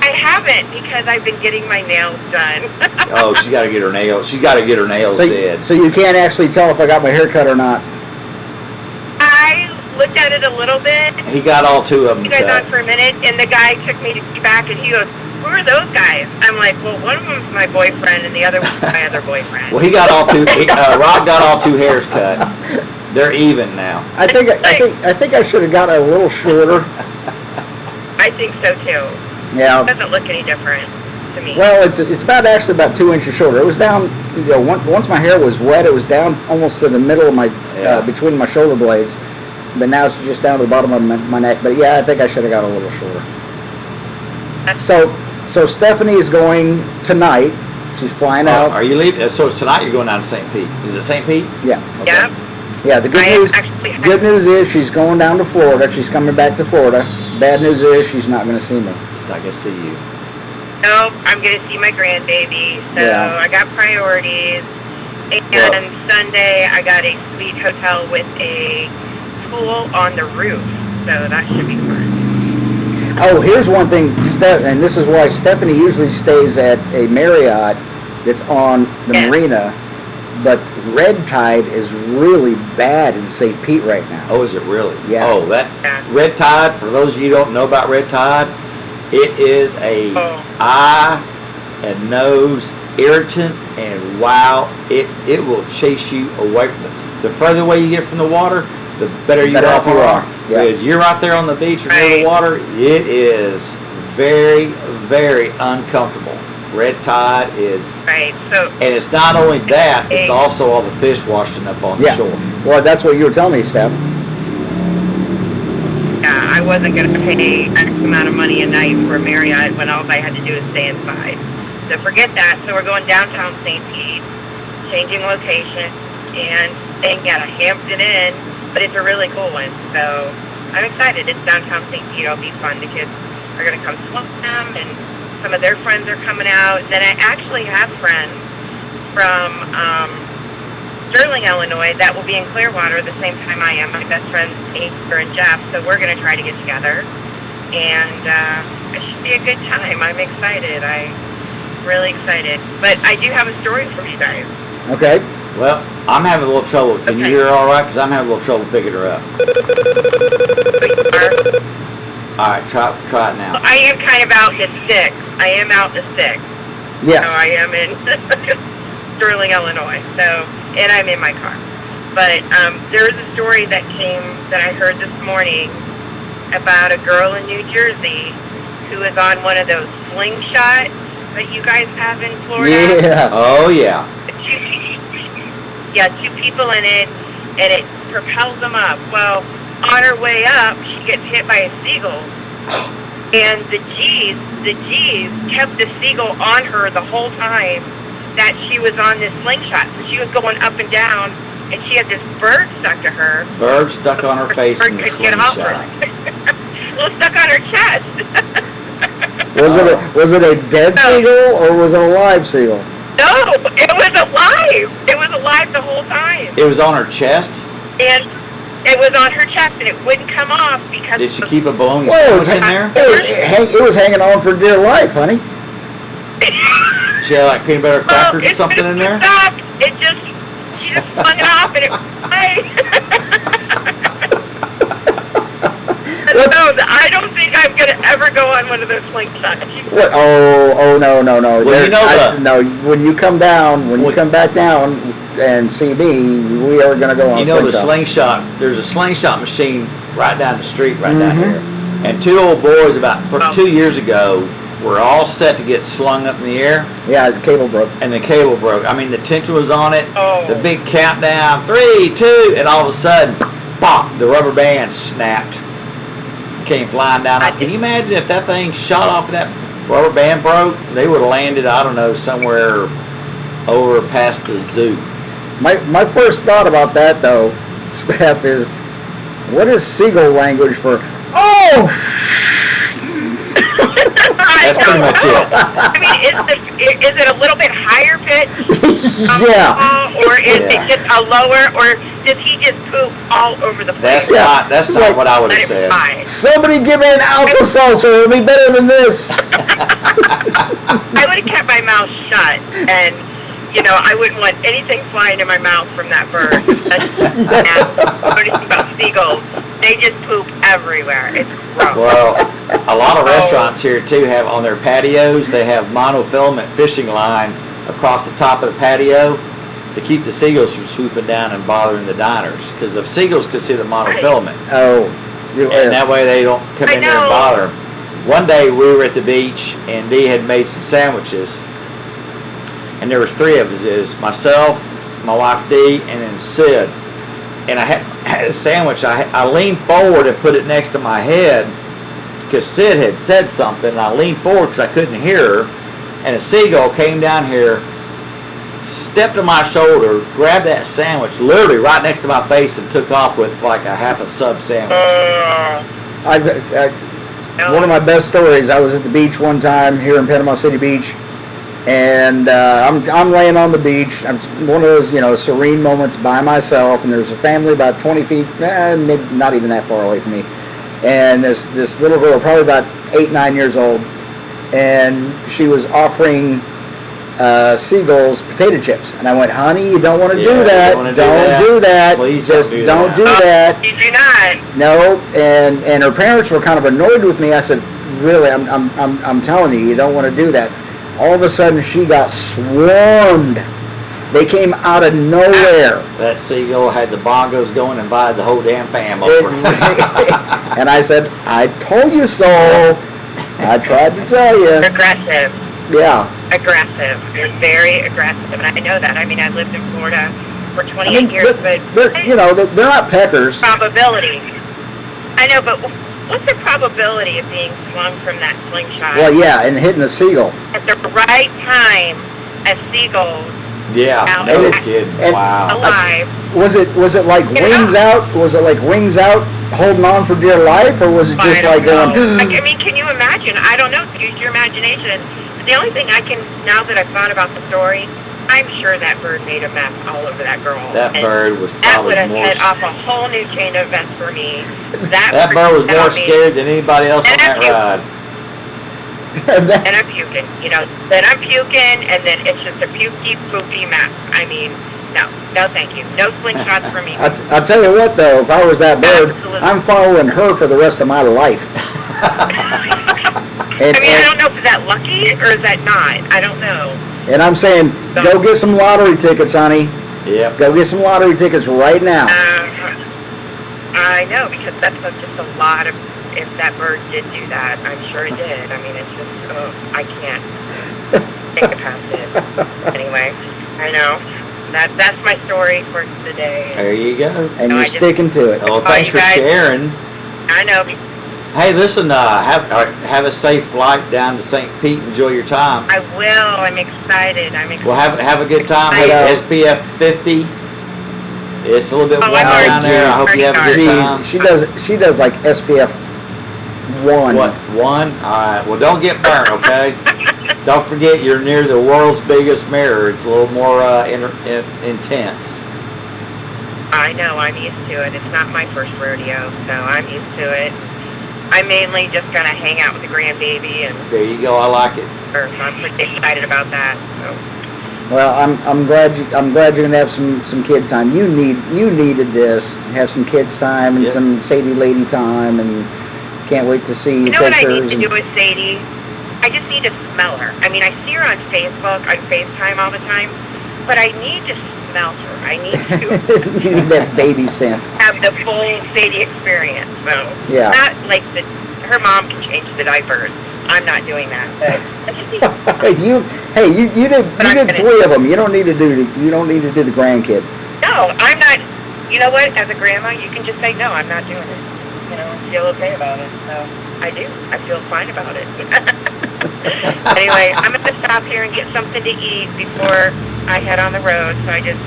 Speaker 3: I haven't, because I've been getting my nails done.
Speaker 1: Oh, she's got to get her nails. She's got to get her nails did.
Speaker 2: So you can't actually tell if I got my hair cut or not.
Speaker 3: I looked at it a little bit.
Speaker 1: He got all two of them
Speaker 3: You guys on
Speaker 1: cut.
Speaker 3: for a minute, and the guy took me to be back, and he goes, "Who are those guys?" I'm like, "Well, one of them's my boyfriend, and the other one's my other boyfriend."
Speaker 1: Well, he got all two. Rob got all two hairs cut. They're even now.
Speaker 2: I think I should have got it a little shorter.
Speaker 3: I think so too.
Speaker 2: Yeah.
Speaker 3: It doesn't look any different to me.
Speaker 2: Well, it's actually about 2 inches shorter. It was down, you know, once my hair was wet, it was down almost to the middle of my,
Speaker 1: Yeah.
Speaker 2: between my shoulder blades. But now it's just down to the bottom of my neck. But yeah, I think I should have got a little shorter. So Stephanie is going tonight. She's flying out.
Speaker 1: Are you leaving? So tonight you're going down to St. Pete. Is it St. Pete?
Speaker 2: Yeah.
Speaker 1: Okay.
Speaker 3: Yep.
Speaker 2: Yeah, the
Speaker 3: I
Speaker 2: good
Speaker 3: actually
Speaker 2: good news is she's going down to Florida. She's coming back to Florida. Bad news is she's not going to see me.
Speaker 1: Just not gonna see you.
Speaker 3: Nope, I'm going to see my grandbaby, so
Speaker 2: Yeah.
Speaker 3: I got priorities. And Sunday, I got a sweet hotel with a pool on the roof, so that should be fun.
Speaker 2: Oh, here's one thing, and this is why Stephanie usually stays at a Marriott that's on the
Speaker 3: Yeah.
Speaker 2: marina, but red tide is really bad in St. Pete right now.
Speaker 1: Oh, is it really?
Speaker 2: Yeah.
Speaker 1: Oh, that
Speaker 3: Yeah.
Speaker 1: red tide. For those of you who don't know about red tide, it is a
Speaker 3: Oh.
Speaker 1: eye and nose irritant, and wow, it will chase you away. The further away you get from the water, the better you
Speaker 2: Better
Speaker 1: off
Speaker 2: off you
Speaker 1: are.
Speaker 2: are. Yeah.
Speaker 1: Because you're right there on the beach or near the
Speaker 3: Right.
Speaker 1: water, it is very, very uncomfortable. red tide is,
Speaker 3: Right. So
Speaker 1: and it's not only that, it's also all the fish washing up on the
Speaker 2: Yeah.
Speaker 1: shore.
Speaker 2: Well, that's what you were telling me, Steph.
Speaker 3: yeah, I wasn't going to pay X amount of money a night for a Marriott when all I had to do is stay inside. So forget that. So we're going downtown St. Pete, changing location, and staying at a Hampton Inn, but it's a really cool one. So I'm excited. It's downtown St. Pete. It'll be fun. The kids are going to come swim, and some of their friends are coming out. Then I actually have friends from Sterling, Illinois, that will be in Clearwater the same time I am. My best friends, Amber and Jeff, so we're going to try to get together. And it should be a good time. I'm excited. I'm really excited. But I do have a story for you guys.
Speaker 2: Okay.
Speaker 1: Well, I'm having a little trouble. Can you
Speaker 3: Okay.
Speaker 1: hear her all right? Because I'm having a little trouble picking her up. All right, try it now.
Speaker 3: I am kind of out the sticks. I am out the sticks. So
Speaker 2: Yeah.
Speaker 3: I am in Sterling, Illinois. So, and I'm in my car. But there was a story that I heard this morning about a girl in New Jersey who is on one of those slingshots that you guys have in Florida.
Speaker 2: Yeah.
Speaker 1: Oh, yeah.
Speaker 3: Two people in it, and it propels them up. Well, on her way up, she gets hit by a seagull. And the G's kept the seagull on her the whole time that she was on this slingshot. So she was going up and down, and she had this bird stuck to her.
Speaker 1: Bird stuck on her face in the
Speaker 3: Bird could get off her.
Speaker 1: slingshot.
Speaker 3: Well, stuck on her chest.
Speaker 2: Was it a dead
Speaker 3: No.
Speaker 2: seagull or was it a live seagull?
Speaker 3: No, it was alive. It was alive the whole time.
Speaker 1: It was on her chest?
Speaker 3: And it was on her chest, and it wouldn't come off because...
Speaker 1: Did she keep a bologna
Speaker 2: Well, it
Speaker 1: sandwich
Speaker 2: was,
Speaker 1: in there?
Speaker 2: it was hanging on for dear life, honey.
Speaker 1: She had like peanut butter
Speaker 3: Well,
Speaker 1: crackers or something in there?
Speaker 3: Stopped. She just flung it off, and it went away. So I don't think I'm going to ever go on one of those slingshots.
Speaker 2: What? Oh, no.
Speaker 1: Well,
Speaker 2: There-
Speaker 1: you know
Speaker 2: no, when you come down, when you
Speaker 1: Well-
Speaker 2: come back down and see me, we are going to go on
Speaker 1: You know the
Speaker 2: slingshot.
Speaker 1: slingshot, there's a slingshot machine right down the street, right down
Speaker 2: Mhm.
Speaker 1: here. And two old boys about
Speaker 3: Oh.
Speaker 1: 2 years ago were all set to get slung up in the air,
Speaker 2: Yeah, the cable broke.
Speaker 1: and the cable broke. I mean, the tension was on it,
Speaker 3: Oh.
Speaker 1: the big countdown, 3, 2, and all of a sudden, pop, the rubber band snapped. Came flying down. Can you imagine if that thing shot off and that rubber band broke? They would have landed, I don't know, somewhere over past the zoo.
Speaker 2: My first thought about that, though, Steph, is what is seagull language for? Oh,
Speaker 1: That's pretty much it.
Speaker 3: I mean, is it a little bit higher pitch?
Speaker 2: Yeah.
Speaker 3: Or is
Speaker 1: Yeah.
Speaker 3: it just a lower, or does he just poop all over the place?
Speaker 1: That's
Speaker 2: It's
Speaker 1: not
Speaker 2: like-
Speaker 1: what I would
Speaker 3: Let
Speaker 1: have
Speaker 3: it
Speaker 1: said.
Speaker 3: fly.
Speaker 2: Somebody give me an alka seltzer. It'll be better than this.
Speaker 3: I would have kept my mouth shut, and I wouldn't want anything flying in my mouth from that bird. Noticing about seagulls, they just poop everywhere. It's gross.
Speaker 1: Well, a lot of restaurants here too have on their patios, they have monofilament fishing line across the top of the patio to keep the seagulls from swooping down and bothering the diners. Because the seagulls can see the monofilament.
Speaker 2: Oh,
Speaker 1: And that way they don't come
Speaker 3: I
Speaker 1: in there and
Speaker 3: know.
Speaker 1: bother them. One day we were at the beach and Dee had made some sandwiches. And there was 3 of us, it was myself, my wife Dee, and then Sid. And I had a sandwich, I leaned forward and put it next to my head because Sid had said something, and I leaned forward because I couldn't hear her. And a seagull came down here, stepped on my shoulder, grabbed that sandwich literally right next to my face and took off with like a half a sub sandwich.
Speaker 2: One of my best stories, I was at the beach one time here in Panama City Beach, and I'm laying on the beach. I'm one of those, serene moments by myself, and there's a family about 20 feet, maybe not even that far away from me. And this little girl, probably about 8, 9 years old, and she was offering seagulls potato chips. And I went, honey, you don't want to
Speaker 1: Yeah,
Speaker 2: do
Speaker 1: you
Speaker 2: that.
Speaker 1: don't wanna do that.
Speaker 2: do that.
Speaker 1: Please
Speaker 2: Just
Speaker 1: don't do
Speaker 2: don't
Speaker 1: that.
Speaker 2: do that.
Speaker 3: You do not.
Speaker 2: No, and her parents were kind of annoyed with me. I said, really, I'm telling you don't want to do that. All of a sudden, she got swarmed. They came out of nowhere.
Speaker 1: That seagull had the bongos going and invited the whole damn fam over.
Speaker 2: And I said, I told you so. I tried to tell you.
Speaker 3: Aggressive.
Speaker 2: Yeah.
Speaker 3: aggressive. They're very aggressive, and I know that. I mean, I lived in Florida for 28 years, but
Speaker 2: they're not peckers.
Speaker 3: probability. I know, but what's the probability of being flung from that slingshot?
Speaker 2: Well, yeah, and hitting a seagull.
Speaker 3: At the right time, a seagull
Speaker 1: Yeah,
Speaker 3: Out.
Speaker 1: no
Speaker 2: And-
Speaker 1: kidding.
Speaker 2: and-
Speaker 1: Wow.
Speaker 3: alive.
Speaker 2: Was it like
Speaker 3: Yeah.
Speaker 2: wings out? Was it like wings out, holding on for dear life, or was it
Speaker 3: I
Speaker 2: just
Speaker 3: don't
Speaker 2: like
Speaker 3: know.
Speaker 2: going?
Speaker 3: I mean, can you imagine? I don't know. Use your imagination. The only thing I can, now that I've thought about the story, I'm sure that bird made a mess all over that girl.
Speaker 1: That
Speaker 3: And
Speaker 1: bird was
Speaker 3: that
Speaker 1: probably
Speaker 3: would have
Speaker 1: more.
Speaker 3: set off a whole new chain of events for me.
Speaker 1: That bird was
Speaker 3: set
Speaker 1: more
Speaker 3: on me,
Speaker 1: scared than anybody else on
Speaker 3: And
Speaker 1: that
Speaker 3: I feel-
Speaker 1: ride.
Speaker 3: And I'm puking, then I'm puking, and then it's just a pukey, poopy mess. I mean, no, thank you. No slingshots for me.
Speaker 2: I'll tell you what, though, if I was that bird,
Speaker 3: Absolutely.
Speaker 2: I'm following her for the rest of my life. And,
Speaker 3: I mean, I don't know if is that lucky or is that not. I don't know.
Speaker 2: and I'm saying, go get some lottery tickets, honey.
Speaker 1: Yep.
Speaker 2: Go get some lottery tickets right now.
Speaker 3: I know, because that's just a lot of, if that bird did do that, I'm sure it did. I mean, it's just, I can't think past it. Anyway, I know. That's my story for today.
Speaker 1: There you go.
Speaker 2: And
Speaker 3: No,
Speaker 2: you're
Speaker 3: I just-
Speaker 2: sticking to it.
Speaker 1: Well,
Speaker 3: Oh,
Speaker 1: thanks
Speaker 3: you
Speaker 1: for
Speaker 3: guys-
Speaker 1: sharing.
Speaker 3: I know.
Speaker 1: Hey, listen, have a safe flight down to St. Pete. Enjoy your time.
Speaker 3: I will. I'm excited.
Speaker 1: Well, have a good time with
Speaker 3: I-
Speaker 1: SPF 50. It's a little bit
Speaker 3: Oh, I'm
Speaker 1: warm
Speaker 3: already-
Speaker 1: down there. I hope you have a good time.
Speaker 2: She does like SPF 1.
Speaker 1: What, one? All right. Well, don't get burned, okay? Don't forget, you're near the world's biggest mirror. It's a little more intense.
Speaker 3: I know. I'm used to it. It's not my first rodeo, so I'm used to it. I'm mainly just going to hang out with the grandbaby, and
Speaker 1: There you go. I like it.
Speaker 3: so I'm pretty excited about that. So.
Speaker 2: Well, I'm glad you're gonna have some kid time. You needed this. Have some kids time and
Speaker 1: Yeah.
Speaker 2: some Sadie lady time, and can't wait to see
Speaker 3: You know what I
Speaker 2: pictures.
Speaker 3: need to do with Sadie? I just need to smell her. I mean, I see her on Facebook, on FaceTime all the time, but I need to smell her. I need to
Speaker 2: you need that baby scent.
Speaker 3: have the full Sadie experience. So,
Speaker 2: Yeah.
Speaker 3: not like her mom can change the diapers. I'm not doing that. But I just need,
Speaker 2: you did
Speaker 3: But I'm gonna-
Speaker 2: 3 of them. You don't need to do the grandkid.
Speaker 3: no, I'm not. You know what? As a grandma, you can just say, no, I'm not doing it. Feel okay about it. So I do. I feel fine about it. Anyway, I'm going to stop here and get something to eat before I head on the road. So I just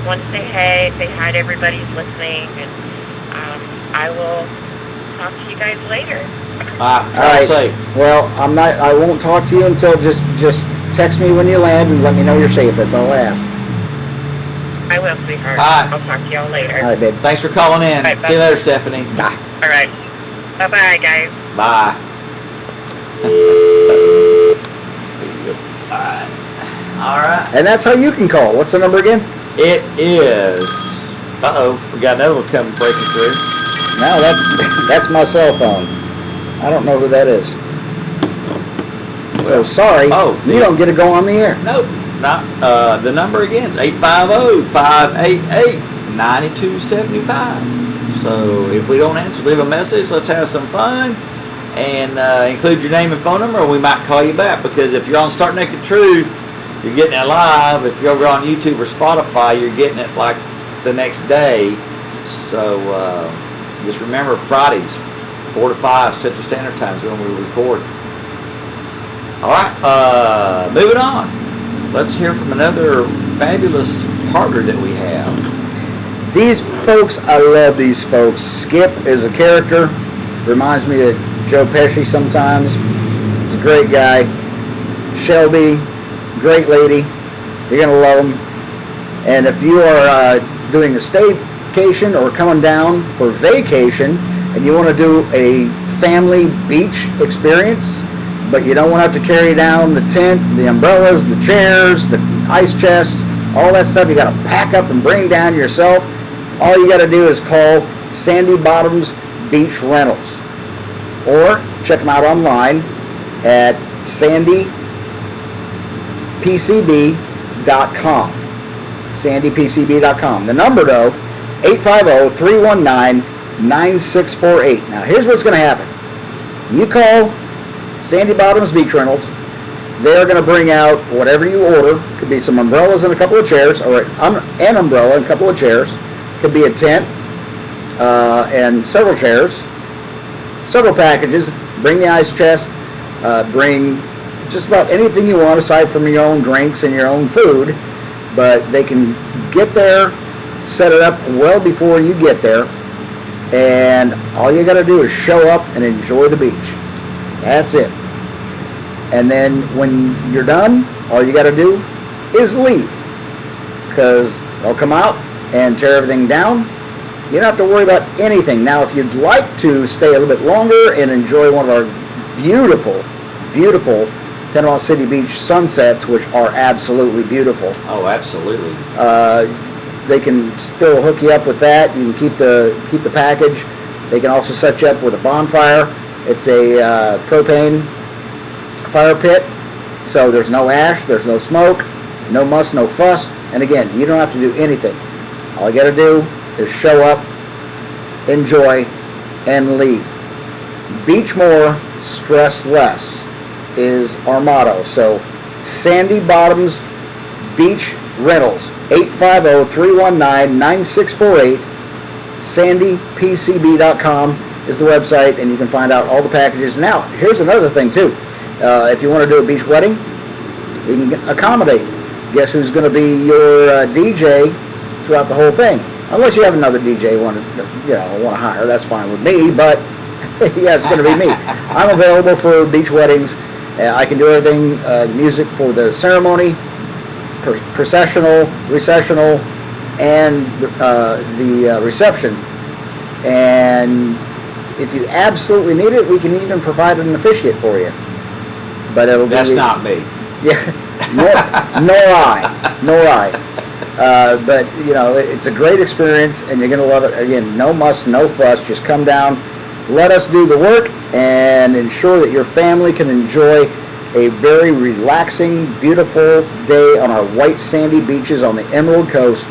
Speaker 3: want to say hey, say hi to everybody who's listening, and I will talk to you guys later.
Speaker 1: All
Speaker 2: All
Speaker 1: right.
Speaker 2: right.
Speaker 1: Safe.
Speaker 2: Well, I won't talk to you until just text me when you land and let me know you're safe. That's all I ask.
Speaker 3: I will, sweetheart.
Speaker 1: All right.
Speaker 3: I'll talk to y'all later.
Speaker 2: All right, babe.
Speaker 1: Thanks for calling in.
Speaker 3: All right,
Speaker 1: See you later, Stephanie.
Speaker 2: Bye.
Speaker 3: All right. Bye-bye, guys.
Speaker 1: Bye. All right.
Speaker 2: And that's how you can call. What's the number again?
Speaker 1: It is. We got another one coming breaking through.
Speaker 2: No, that's my cell phone. I don't know who that is. So
Speaker 1: Well,
Speaker 2: sorry, you
Speaker 1: yeah.
Speaker 2: don't get to go on the air.
Speaker 1: Nope, not. The number again is 850-588-9275. So if we don't answer, leave a message. Let's have some fun. And include your name and phone number, and we might call you back. Because if you're on Start Naked Truth, you're getting it live. If you're over on YouTube or Spotify, you're getting it like the next day. So just remember, Fridays, 4 to 5 Central Standard Time is when we record. All right, moving on. Let's hear from another fabulous partner that we have.
Speaker 2: These folks, I love these folks. Skip is a character. Reminds me of Joe Pesci sometimes. He's a great guy. Shelby, great lady. You're going to love them. And if you are doing a staycation or coming down for vacation and you want to do a family beach experience, but you don't want to have to carry down the tent, the umbrellas, the chairs, the ice chest, all that stuff you got to pack up and bring down yourself, all you got to do is call Sandy Bottoms Beach Rentals. Or check them out online at sandypcb.com. sandypcb.com. The number, though, 850-319-9648. Now, here's what's going to happen. You call Sandy Bottoms Beach Rentals. they're going to bring out whatever you order. Could be some umbrellas and a couple of chairs, or an umbrella and a couple of chairs. Could be a tent and several chairs, several packages. Bring the ice chest. Bring just about anything you want aside from your own drinks and your own food. But they can get there, set it up well before you get there, and all you got to do is show up and enjoy the beach. That's it. And then when you're done, all you got to do is leave, because they'll come out and tear everything down. You don't have to worry about anything. Now, if you'd like to stay a little bit longer and enjoy one of our beautiful, beautiful Panama City Beach sunsets, which are absolutely beautiful,
Speaker 1: Oh, absolutely.
Speaker 2: they can still hook you up with that. You can keep the package. They can also set you up with a bonfire. It's a propane fire pit, so there's no ash, there's no smoke, no muss, no fuss. And again, you don't have to do anything. All you got to do is show up, enjoy, and leave. Beach more, stress less is our motto. So Sandy Bottoms Beach Rentals, 850-319-9648. sandypcb.com is the website, and you can find out all the packages. Now, here's another thing too. If you want to do a beach wedding, we can accommodate. Guess who's going to be your DJ throughout the whole thing? Unless you have another DJ you want to hire, that's fine with me. But yeah, it's going to be me. I'm available for beach weddings. I can do everything, music for the ceremony, processional, recessional, and the reception. And if you absolutely need it, we can even provide an officiate for you. But it'll be...
Speaker 1: That's not me.
Speaker 2: Yeah, nor I. But, you know, it's a great experience, and you're going to love it. Again, no muss, no fuss. Just come down, let us do the work, and ensure that your family can enjoy a very relaxing, beautiful day on our white sandy beaches on the Emerald Coast.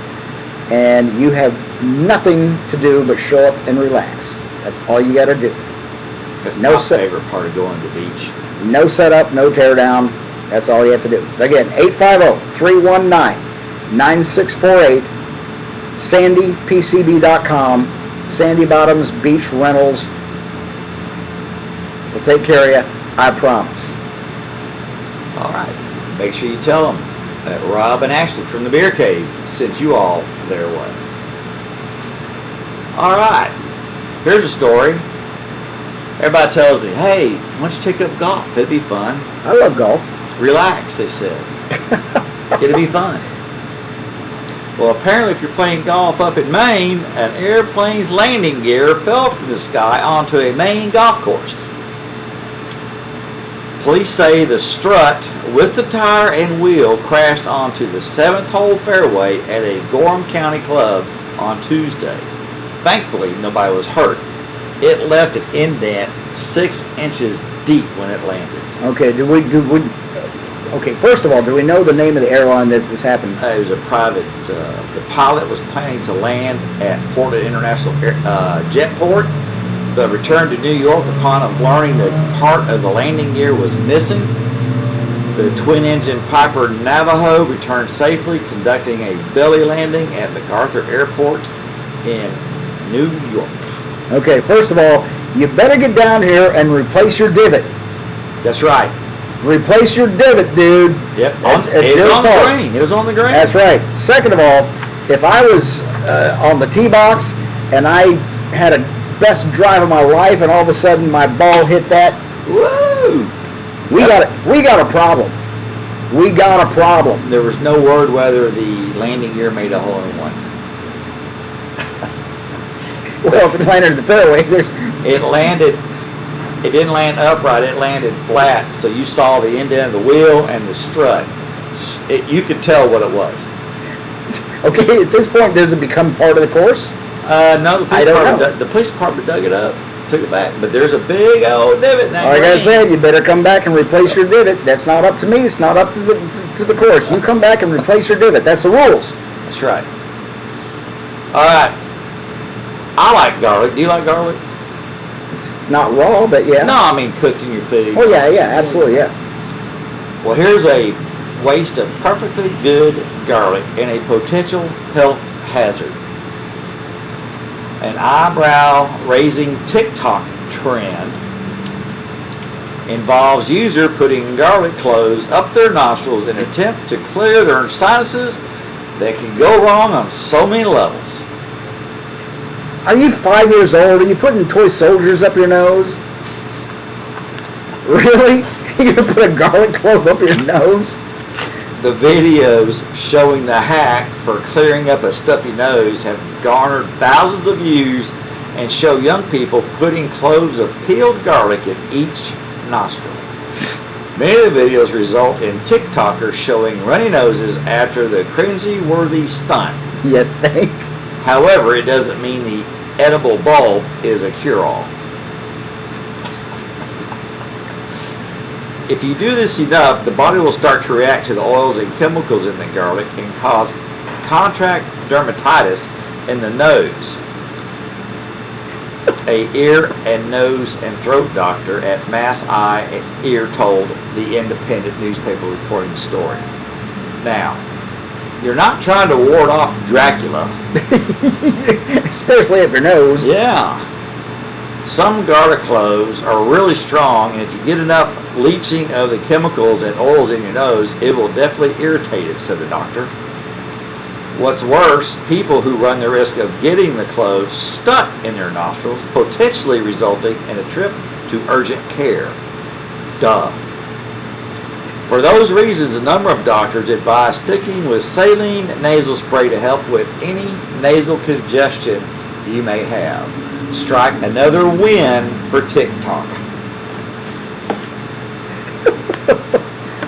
Speaker 2: And you have nothing to do but show up and relax. That's all you got to do.
Speaker 1: That's
Speaker 2: No
Speaker 1: my
Speaker 2: set-
Speaker 1: favorite part of going to the beach.
Speaker 2: No setup, no tear down. That's all you have to do. Again, 850-319-9648, sandypcb.com, Sandy Bottoms Beach Rentals. We'll take care of you, I promise.
Speaker 1: All right. Make sure you tell them that Rob and Ashley from the Beer Cave sent you all their way. All right. Here's a story. Everybody tells me, hey, why don't you take up golf? It'd be fun.
Speaker 2: I love golf.
Speaker 1: Relax, they said. It'd be fun. Well, apparently if you're playing golf up in Maine, an airplane's landing gear fell from the sky onto a Maine golf course. Police say the strut with the tire and wheel crashed onto the 7th hole fairway at a Gorham County club on Tuesday. Thankfully, nobody was hurt. It left an indent 6 inches deep when it landed.
Speaker 2: Okay, okay, first of all, do we know the name of the airline that this happened?
Speaker 1: It was a private, the pilot was planning to land at Portland International Jetport, but returned to New York upon learning that part of the landing gear was missing. The twin-engine Piper Navajo returned safely, conducting a belly landing at MacArthur Airport in New York.
Speaker 2: Okay, first of all, you better get down here and replace your divot.
Speaker 1: That's right.
Speaker 2: Replace your divot, dude.
Speaker 1: Yep.
Speaker 2: It's
Speaker 1: It was
Speaker 2: your
Speaker 1: on the
Speaker 2: fault.
Speaker 1: green. It was on the green.
Speaker 2: That's right. Second of all, if I was on the tee box and I had a best drive of my life and all of a sudden my ball hit that,
Speaker 1: Woo!
Speaker 2: we got a problem. We got a problem.
Speaker 1: There was no word whether the landing gear made a hole in one.
Speaker 2: Well, if it landed in the fairway,
Speaker 1: It landed, it didn't land upright, it landed flat, so you saw the indent of the wheel and the strut. You could tell what it was.
Speaker 2: okay, at this point, does it become part of the course?
Speaker 1: No,
Speaker 2: I don't know.
Speaker 1: the police department dug it up, took it back, but there's a big old divot in that
Speaker 2: Like I
Speaker 1: green.
Speaker 2: said, you better come back and replace your divot. That's not up to me. It's not up to the course. You come back and replace your divot. That's the rules.
Speaker 1: That's right. All right. I like garlic. Do you like garlic?
Speaker 2: Not raw, but yeah.
Speaker 1: No, I mean cooked in your food.
Speaker 2: Oh yeah, absolutely, yeah.
Speaker 1: Well, here's a waste of perfectly good garlic and a potential health hazard. An eyebrow-raising TikTok trend involves user putting garlic cloves up their nostrils in an attempt to clear their sinuses that can go wrong on so many levels.
Speaker 2: Are you 5 years old? Are you putting toy soldiers up your nose? Really? You're gonna put a garlic clove up your nose?
Speaker 1: The videos showing the hack for clearing up a stuffy nose have garnered thousands of views and show young people putting cloves of peeled garlic in each nostril. Many of the videos result in TikTokers showing runny noses after the cringy-worthy stunt.
Speaker 2: You think?
Speaker 1: However, it doesn't mean the edible bulb is a cure-all. If you do this enough, the body will start to react to the oils and chemicals in the garlic and cause contract dermatitis in the nose. A ear and nose and throat doctor at Mass Eye and Ear told the Independent newspaper reporting the story. Now, you're not trying to ward off Dracula.
Speaker 2: Especially up your nose.
Speaker 1: Yeah. Some garlic cloves are really strong, and if you get enough leaching of the chemicals and oils in your nose, it will definitely irritate it, said the doctor. What's worse, people who run the risk of getting the cloves stuck in their nostrils, potentially resulting in a trip to urgent care. Duh. For those reasons, a number of doctors advise sticking with saline nasal spray to help with any nasal congestion you may have. Strike another win for TikTok.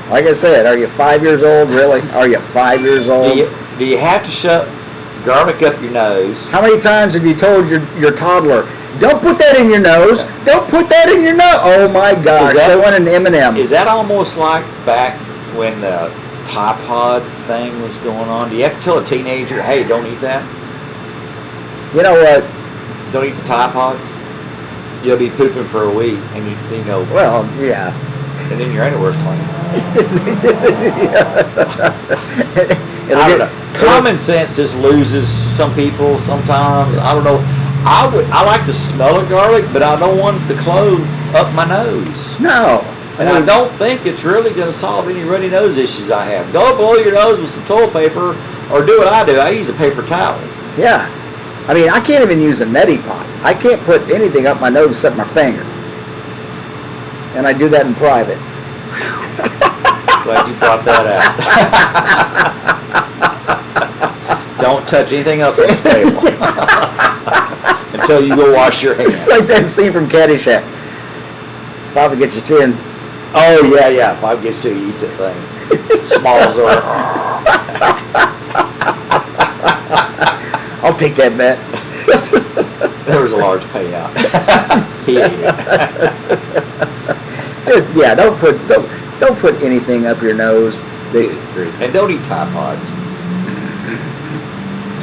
Speaker 2: Like I said, are you 5 years old? Really? Are you 5 years old?
Speaker 1: Do you have to shove garlic up your nose?
Speaker 2: How many times have you told your toddler, don't put that in your nose, don't put that in your nose? Oh my gosh, they want an M&M.
Speaker 1: Is that almost like back when the Tide Pod thing was going on? Do you have to tell a teenager, hey, don't eat that?
Speaker 2: You know what?
Speaker 1: Don't eat the Tide Pods? You'll be pooping for a week, and you know,
Speaker 2: Well, yeah.
Speaker 1: and then your underwear's clean.
Speaker 2: It'll
Speaker 1: I don't
Speaker 2: get-
Speaker 1: know. Common sense just loses some people sometimes. I don't know. I like the smell of garlic, but I don't want the clove up my nose.
Speaker 2: No.
Speaker 1: And I don't think it's really going to solve any runny nose issues I have. Go blow your nose with some toilet paper, or do what I do. I use a paper towel.
Speaker 2: Yeah. I mean, I can't even use a neti pot. I can't put anything up my nose except my finger. And I do that in private.
Speaker 1: Glad you brought that out. Don't touch anything else on this table until you go wash your hands.
Speaker 2: It's like that scene from Caddyshack. Probably get you 10.
Speaker 1: Oh, yeah. If I get to you, eats that thing. Small as
Speaker 2: I'll take that bet.
Speaker 1: There was a large payout. He ate it.
Speaker 2: Just, yeah, don't put anything up your nose.
Speaker 1: And don't eat Tide Pods.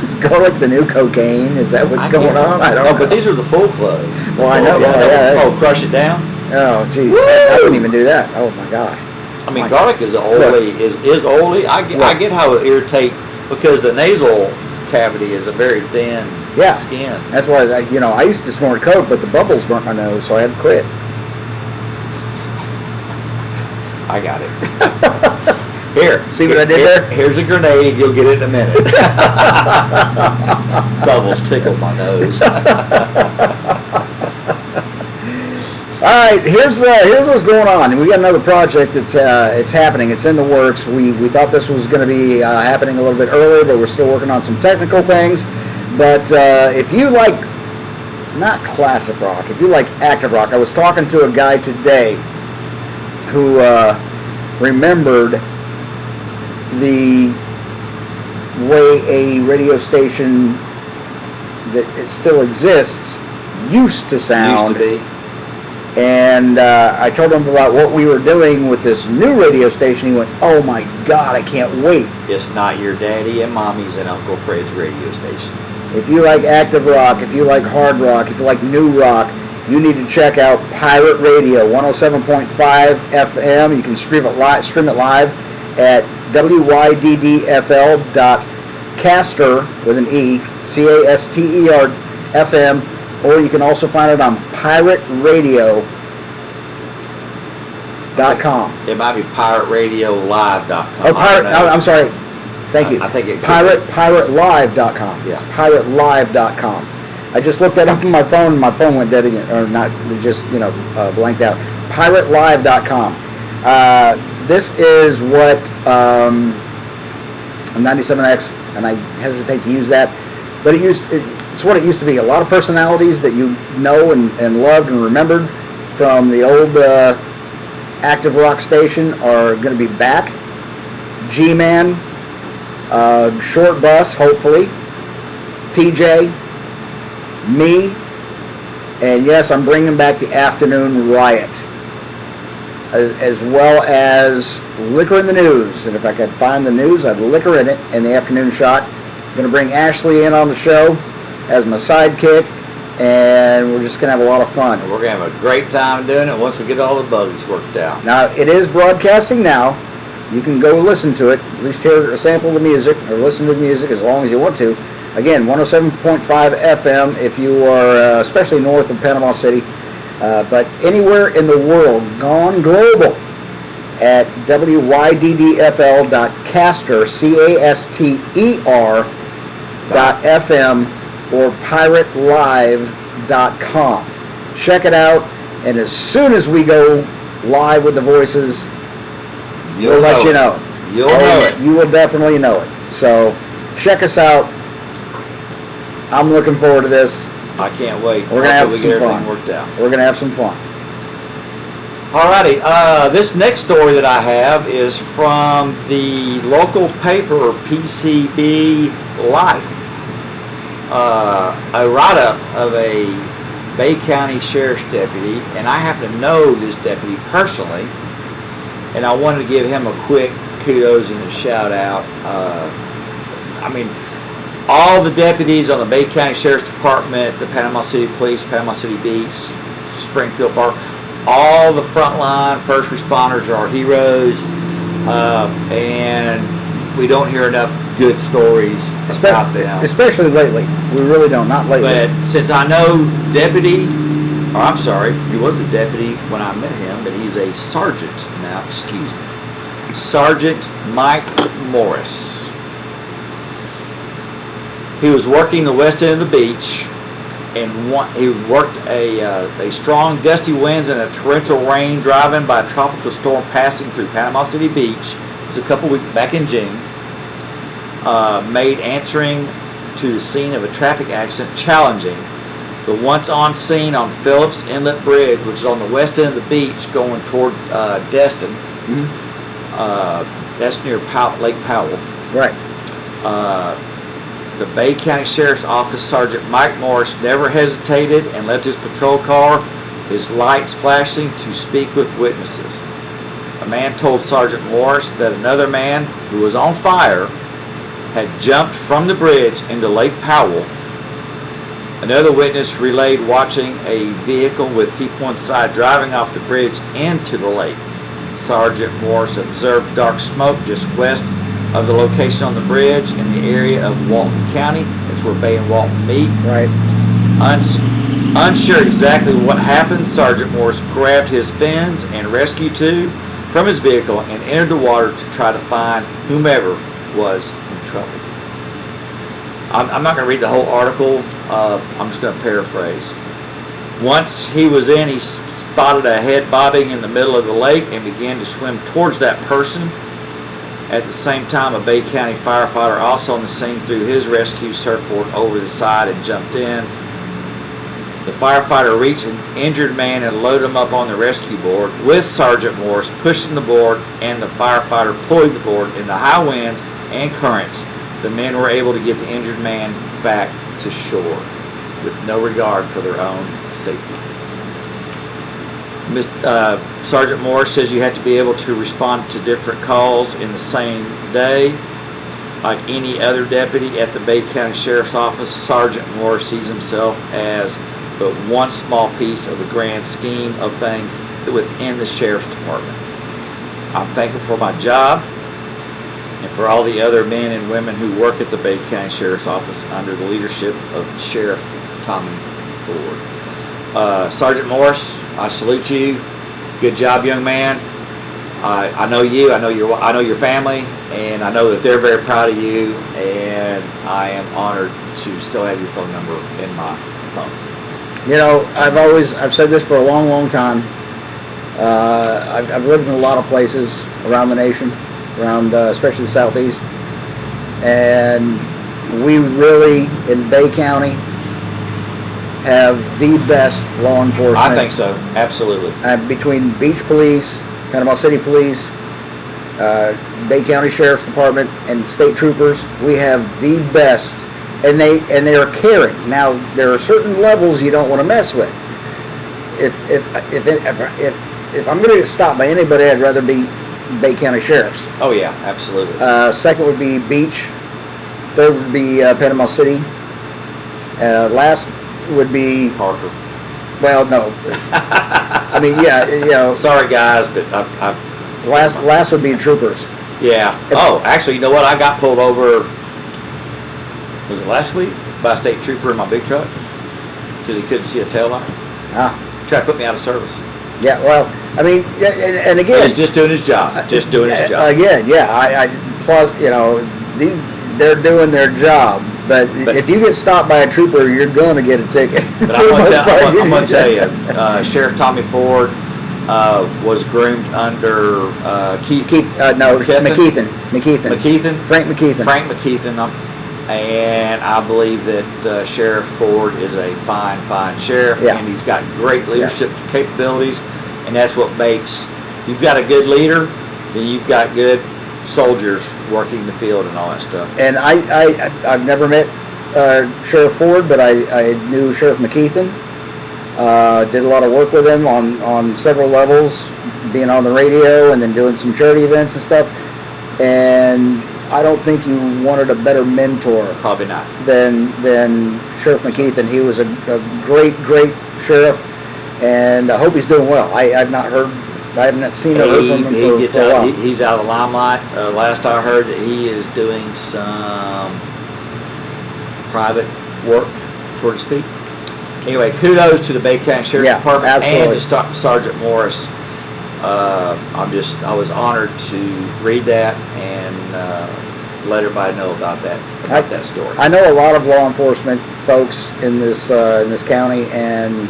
Speaker 2: Is garlic the new cocaine? Is that what's going on? I don't know.
Speaker 1: But these are the full cloves.
Speaker 2: Well, I know. Yeah.
Speaker 1: Oh, crush it down.
Speaker 2: Oh, geez. I wouldn't even do that. Oh, my gosh.
Speaker 1: I mean, garlic is oily. Is oily. I get how it irritate because the nasal cavity is a very thin skin.
Speaker 2: That's why I used to snort coke, but the bubbles burnt my nose, so I had to quit.
Speaker 1: I got it. Here,
Speaker 2: see what I did there?
Speaker 1: Here's a grenade. You'll get it in a minute. Bubbles tickled my nose.
Speaker 2: All right, here's what's going on. We got another project that's it's happening. It's in the works. We thought this was going to be happening a little bit earlier, but we're still working on some technical things. But if you like not classic rock, if you like active rock, I was talking to a guy today who remembered the way a radio station that it still exists used to sound.
Speaker 1: Used to be.
Speaker 2: And I told him about what we were doing with this new radio station. He went, oh my God, I can't wait.
Speaker 1: It's not your daddy and mommy's and Uncle Fred's radio station.
Speaker 2: If you like active rock, if you like hard rock, if you like new rock, you need to check out Pirate Radio 107.5 FM. You can stream it live at wyddfl.caster with an E, CASTER FM, or you can also find it on pirateradio.com.
Speaker 1: It might be pirateradiolive.com.
Speaker 2: Oh, I'm sorry. Thank you.
Speaker 1: I think it could
Speaker 2: Piratelive.com.
Speaker 1: Yeah.
Speaker 2: It's piratelive.com. I just looked that up on my phone, and my phone went dead again, or not, it just, blanked out. Piratelive.com. This is what 97X, and I hesitate to use that, but it's what it used to be. A lot of personalities that you know and loved and remembered from the old active rock station are going to be back. G-Man, Short Bus, hopefully, TJ, me, and yes, I'm bringing back the Afternoon Riot, as well as Liquor in the News. And if I could find the news, I'd liquor in it, and the Afternoon Shot. I'm going to bring Ashley in on the show as my sidekick, and we're just going to have a lot of fun.
Speaker 1: We're going to have a great time doing it once we get all the bugs worked out.
Speaker 2: Now, it is broadcasting now. You can go listen to it, at least hear a sample of the music, or listen to the music as long as you want to. Again, 107.5 FM if you are especially north of Panama City, but anywhere in the world, gone global at wyddfl.caster, CASTER.FM, or piratelive.com. Check it out, and as soon as we go live with the voices, we'll let you know.
Speaker 1: You'll know it.
Speaker 2: You will definitely know it. So check us out. I'm looking forward to this.
Speaker 1: I can't wait.
Speaker 2: We're gonna have
Speaker 1: until we
Speaker 2: some
Speaker 1: get
Speaker 2: fun.
Speaker 1: everything worked out.
Speaker 2: We're gonna have some fun.
Speaker 1: Alrighty, this next story that I have is from the local paper, PCB Life. A write-up of a Bay County Sheriff's deputy, and I happen to know this deputy personally, and I wanted to give him a quick kudos and a shout out. All the deputies on the Bay County Sheriff's Department, the Panama City Police, Panama City Beach, Springfield Park, all the frontline first responders are our heroes, and we don't hear enough good stories about them.
Speaker 2: Especially lately. We really don't. Not lately.
Speaker 1: But since I know he was a deputy when I met him, but he's a sergeant now, excuse me. Sergeant Mike Morris. He was working the west end of the beach, and he worked a strong gusty winds and a torrential rain driving by a tropical storm passing through Panama City Beach. It was a couple weeks back in June. Made answering to the scene of a traffic accident challenging. The once on scene on Phillips Inlet Bridge, which is on the west end of the beach going toward Destin.
Speaker 2: Mm-hmm.
Speaker 1: That's near Lake Powell.
Speaker 2: Right.
Speaker 1: The Bay County Sheriff's Office Sergeant Mike Morris never hesitated and left his patrol car, his lights flashing, to speak with witnesses. A man told Sergeant Morris that another man who was on fire had jumped from the bridge into Lake Powell. Another witness relayed watching a vehicle with people inside driving off the bridge into the lake. Sergeant Morris observed dark smoke just west of the location on the bridge in the area of Walton County. That's where Bay and Walton meet.
Speaker 2: Right.
Speaker 1: Unsure exactly what happened, Sergeant Morris grabbed his fins and rescue tube from his vehicle and entered the water to try to find whomever was in trouble. I'm not going to read the whole article. I'm just going to paraphrase. Once he was in, he spotted a head bobbing in the middle of the lake and began to swim towards that person. At the same time, a Bay County firefighter also on the scene threw his rescue surfboard over the side and jumped in. The firefighter reached an injured man and loaded him up on the rescue board, with Sergeant Morris pushing the board and the firefighter pulling the board. In the high winds and currents, the men were able to get the injured man back to shore with no regard for their own safety. Sergeant Morris says you have to be able to respond to different calls in the same day. Like any other deputy at the Bay County Sheriff's Office, Sergeant Morris sees himself as but one small piece of the grand scheme of things within the Sheriff's Department. I'm thankful for my job and for all the other men and women who work at the Bay County Sheriff's Office under the leadership of Sheriff Tommy Ford. Sergeant Morris, I salute you. Good job, young man. I know you. I know your family, and I know that they're very proud of you. And I am honored to still have your phone number in my phone.
Speaker 2: You know, I've said this for a long, long time. I've lived in a lot of places around the nation, around especially the Southeast, and we really in Bay County have the best law enforcement.
Speaker 1: I think so, absolutely.
Speaker 2: Between Beach Police, Panama City Police, Bay County Sheriff's Department, and state troopers, we have the best, and they are caring. Now there are certain levels you don't want to mess with. If I'm going to get stopped by anybody, I'd rather be Bay County Sheriffs.
Speaker 1: Oh yeah, absolutely.
Speaker 2: Second would be Beach. Third would be Panama City. Last would be
Speaker 1: Parker.
Speaker 2: Well, no. I mean, yeah, you know.
Speaker 1: Sorry guys, but
Speaker 2: Last would be troopers.
Speaker 1: yeah. Oh, actually, you know what? I got pulled over, was it last week, by a state trooper in my big truck because he couldn't see a tail light.
Speaker 2: Ah,
Speaker 1: Tried to put me out of service.
Speaker 2: yeah. Well, I mean, yeah, and
Speaker 1: He
Speaker 2: again.
Speaker 1: was just doing his job. Just doing his job.
Speaker 2: Again, yeah. I plus, you know, they're doing their job. But if you get stopped by a trooper, you're going to get a ticket.
Speaker 1: But I'm going to tell you, Sheriff Tommy Ford was groomed under
Speaker 2: McKeithen.
Speaker 1: McKeithen?
Speaker 2: Frank McKeithen.
Speaker 1: Frank McKeithen. And I believe that Sheriff Ford is a fine, fine sheriff.
Speaker 2: Yeah.
Speaker 1: And he's got great leadership capabilities. And that's what makes, you've got a good leader, then you've got good soldiers working the field and all that stuff.
Speaker 2: And I've never met Sheriff Ford, but I knew Sheriff McKeithen. Did a lot of work with him on several levels, being on the radio and then doing some charity events and stuff. And I don't think you wanted a better mentor
Speaker 1: Probably not.
Speaker 2: than Sheriff McKeithen. He was a great sheriff, and I hope he's doing well. I have not seen or heard from him for a while.
Speaker 1: He's out of the limelight. Last I heard that he is doing some private work, so to speak. Anyway, kudos to the Bay County Sheriff's Department
Speaker 2: absolutely.
Speaker 1: and to Sergeant Morris. I was honored to read that and let everybody know about that story.
Speaker 2: I know a lot of law enforcement folks in this county, and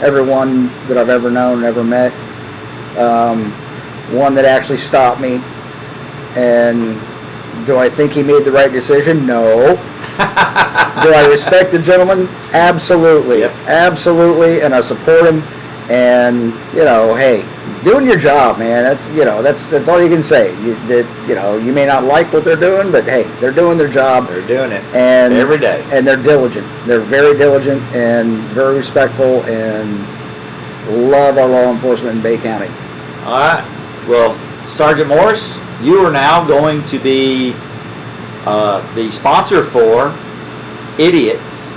Speaker 2: everyone that I've ever known, ever met. One that actually stopped me, and do I think he made the right decision? No. Do I respect the gentleman? Absolutely.
Speaker 1: Yep.
Speaker 2: Absolutely, and I support him. And you know, hey, doing your job, man. That's all you can say. You may not like what they're doing, but hey, they're doing their job.
Speaker 1: They're doing it
Speaker 2: and
Speaker 1: every day.
Speaker 2: And they're diligent. They're very diligent and very respectful, and love our law enforcement in Bay County.
Speaker 1: All right. Well, Sergeant Morris, you are now going to be the sponsor for Idiots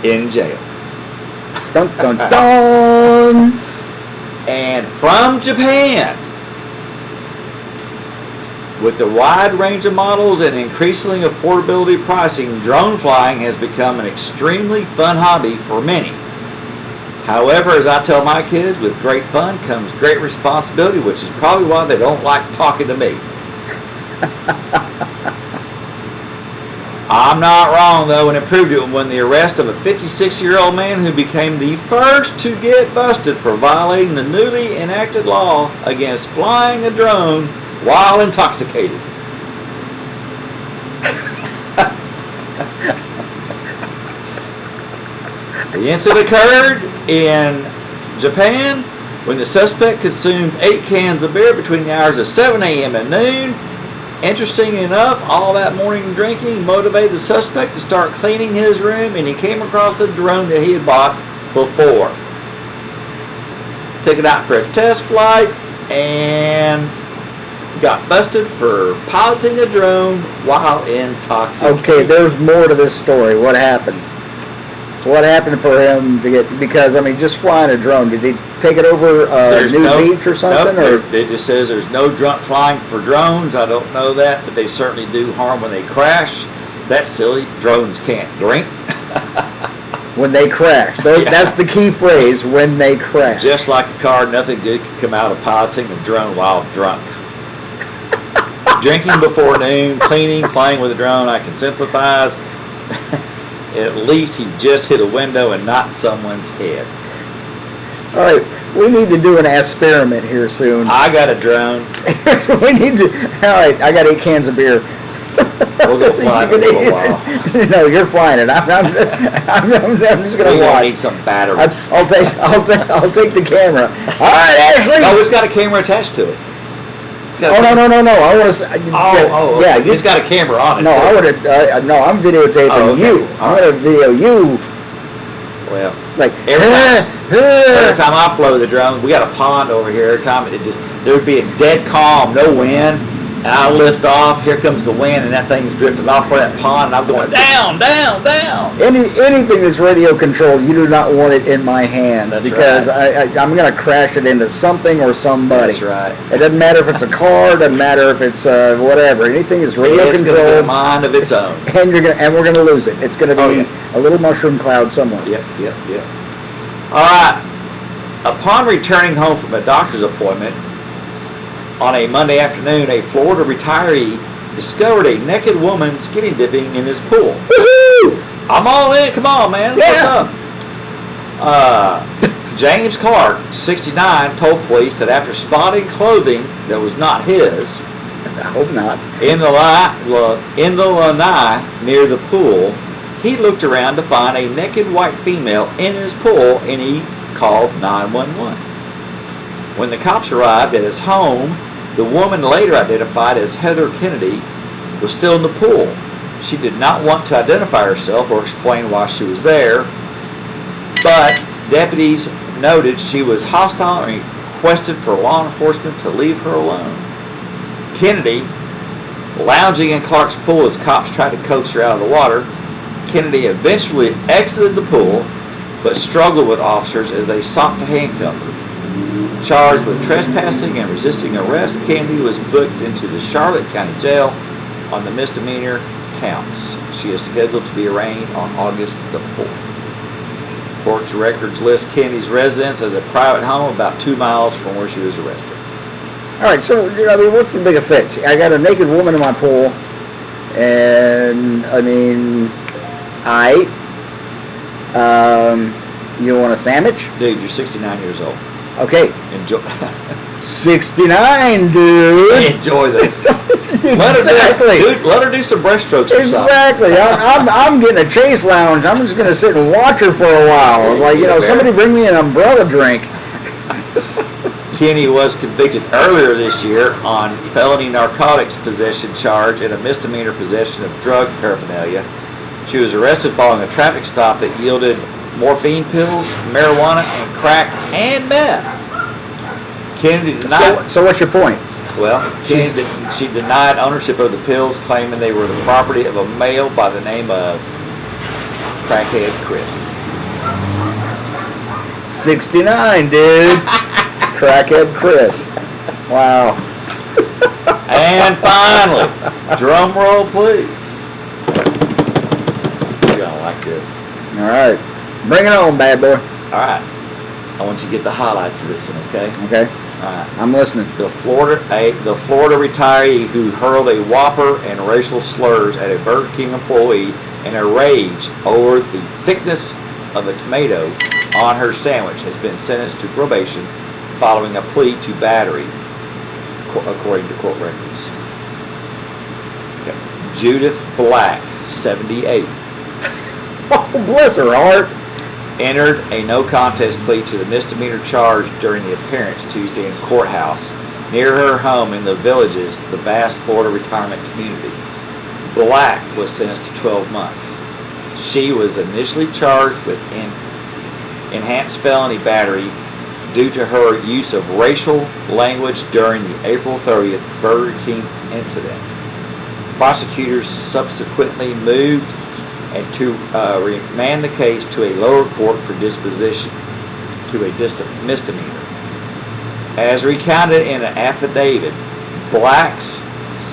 Speaker 1: in Jail.
Speaker 2: Dun dun dun.
Speaker 1: And from Japan, with the wide range of models and increasingly affordability pricing, drone flying has become an extremely fun hobby for many. However, as I tell my kids, with great fun comes great responsibility, which is probably why they don't like talking to me. I'm not wrong, though, and it proved it when the arrest of a 56-year-old man who became the first to get busted for violating the newly enacted law against flying a drone while intoxicated. The incident occurred in Japan when the suspect consumed 8 cans of beer between the hours of 7 a.m. and noon. Interesting enough, all that morning drinking motivated the suspect to start cleaning his room, and he came across a drone that he had bought before. Took it out for a test flight and got busted for piloting a drone while intoxicated.
Speaker 2: Okay, there's more to this story. What happened? What happened for him to get, because, I mean, just flying a drone, did he take it over
Speaker 1: There's
Speaker 2: New
Speaker 1: no-
Speaker 2: Beach or something?
Speaker 1: nope,
Speaker 2: Or
Speaker 1: it just says there's no drunk flying for drones. I don't know that, but they certainly do harm when they crash. That's silly. Drones can't drink.
Speaker 2: when they crash?
Speaker 1: Yeah.
Speaker 2: That's the key phrase, when they crash.
Speaker 1: Just like a car, nothing good can come out of piloting a drone while drunk. Drinking before noon, cleaning, playing with a drone, I can sympathize. At least he just hit a window and not someone's head.
Speaker 2: All right, we need to do an experiment here soon.
Speaker 1: I got a drone.
Speaker 2: We need to, all right, I got 8 cans of beer.
Speaker 1: We'll go fly for a little while.
Speaker 2: No, you're flying it. I'm just gonna
Speaker 1: We're gonna
Speaker 2: watch.
Speaker 1: need some batteries.
Speaker 2: I'll take the camera. All right, Ashley.
Speaker 1: Oh, it's got a camera attached to it. It's got a
Speaker 2: Oh, no. I want to.
Speaker 1: Oh,
Speaker 2: yeah.
Speaker 1: it's got a camera on it.
Speaker 2: No,
Speaker 1: too.
Speaker 2: I would have. No, I'm videotaping
Speaker 1: Oh, okay.
Speaker 2: you. I'm gonna video you.
Speaker 1: Well,
Speaker 2: Like
Speaker 1: every time I blow the drone, we got a pond over here. Every time there would be a dead calm, no wind. And I lift off, here comes the wind, and that thing's drifting off for that pond, and I'm going down, down, down.
Speaker 2: Anything that's radio controlled, you do not want it in my hands.
Speaker 1: That's
Speaker 2: because
Speaker 1: right.
Speaker 2: I'm going to crash it into something or somebody.
Speaker 1: That's right.
Speaker 2: It doesn't matter if it's a car, doesn't matter if it's whatever. Anything that's radio
Speaker 1: It's going to be a
Speaker 2: controlled,
Speaker 1: mind of its own.
Speaker 2: and we're going to lose it. It's going to be
Speaker 1: Oh, yeah.
Speaker 2: a little mushroom cloud somewhere.
Speaker 1: Yep. All right. Upon returning home from a doctor's appointment on a Monday afternoon, a Florida retiree discovered a naked woman skinny dipping in his pool.
Speaker 2: Woohoo!
Speaker 1: I'm all in. Come on, man.
Speaker 2: Yeah.
Speaker 1: What's up? James Clark, 69, told police that after spotting clothing that was not his
Speaker 2: I hope not.
Speaker 1: in the lanai near the pool, he looked around to find a naked white female in his pool, and he called 911. When the cops arrived at his home, the woman, later identified as Heather Kennedy, was still in the pool. She did not want to identify herself or explain why she was there, but deputies noted she was hostile and requested for law enforcement to leave her alone. Kennedy, lounging in Clark's pool as cops tried to coax her out of the water, Kennedy eventually exited the pool, but struggled with officers as they sought to handcuff her. Charged with trespassing and resisting arrest, Kennedy was booked into the Charlotte County Jail on the misdemeanor counts. She is scheduled to be arraigned on August the 4th. Court records list Kennedy's residence as a private home about 2 miles from where she was arrested.
Speaker 2: All right, so I mean, what's the big offense? I got a naked woman in my pool, and I mean, you want a sandwich?
Speaker 1: Dude, you're 69 years old.
Speaker 2: Okay,
Speaker 1: Enjoy,
Speaker 2: 69, dude.
Speaker 1: enjoy that.
Speaker 2: Exactly.
Speaker 1: Let her do some breaststrokes or something.
Speaker 2: Exactly. I'm getting a chase lounge. I'm just going to sit and watch her for a while. Like, somebody bring me an umbrella drink.
Speaker 1: Kenny was convicted earlier this year on felony narcotics possession charge and a misdemeanor possession of drug paraphernalia. She was arrested following a traffic stop that yielded morphine pills, marijuana, and crack, and meth. Kennedy denied.
Speaker 2: So what's your point?
Speaker 1: Well, she denied ownership of the pills, claiming they were the property of a male by the name of Crackhead Chris.
Speaker 2: 69, dude. Crackhead Chris. Wow.
Speaker 1: And finally, drum roll, please. You're gonna like this.
Speaker 2: All right. Bring it on, bad boy.
Speaker 1: All right. I want you to get the highlights of this one, okay?
Speaker 2: Okay.
Speaker 1: All right.
Speaker 2: I'm listening.
Speaker 1: The Florida retiree who hurled a whopper and racial slurs at a Burger King employee in a rage over the thickness of a tomato on her sandwich has been sentenced to probation following a plea to battery, according to court records. Okay. Judith Black, 78,
Speaker 2: Oh, bless her heart.
Speaker 1: entered a no contest plea to the misdemeanor charge during the appearance Tuesday in courthouse near her home in the Villages, the Bass, Florida retirement community. Black was sentenced to 12 months. She was initially charged with enhanced felony battery due to her use of racial language during the April 30th Burger King incident. Prosecutors subsequently moved and to remand the case to a lower court for disposition to a misdemeanor. As recounted in an affidavit, Black's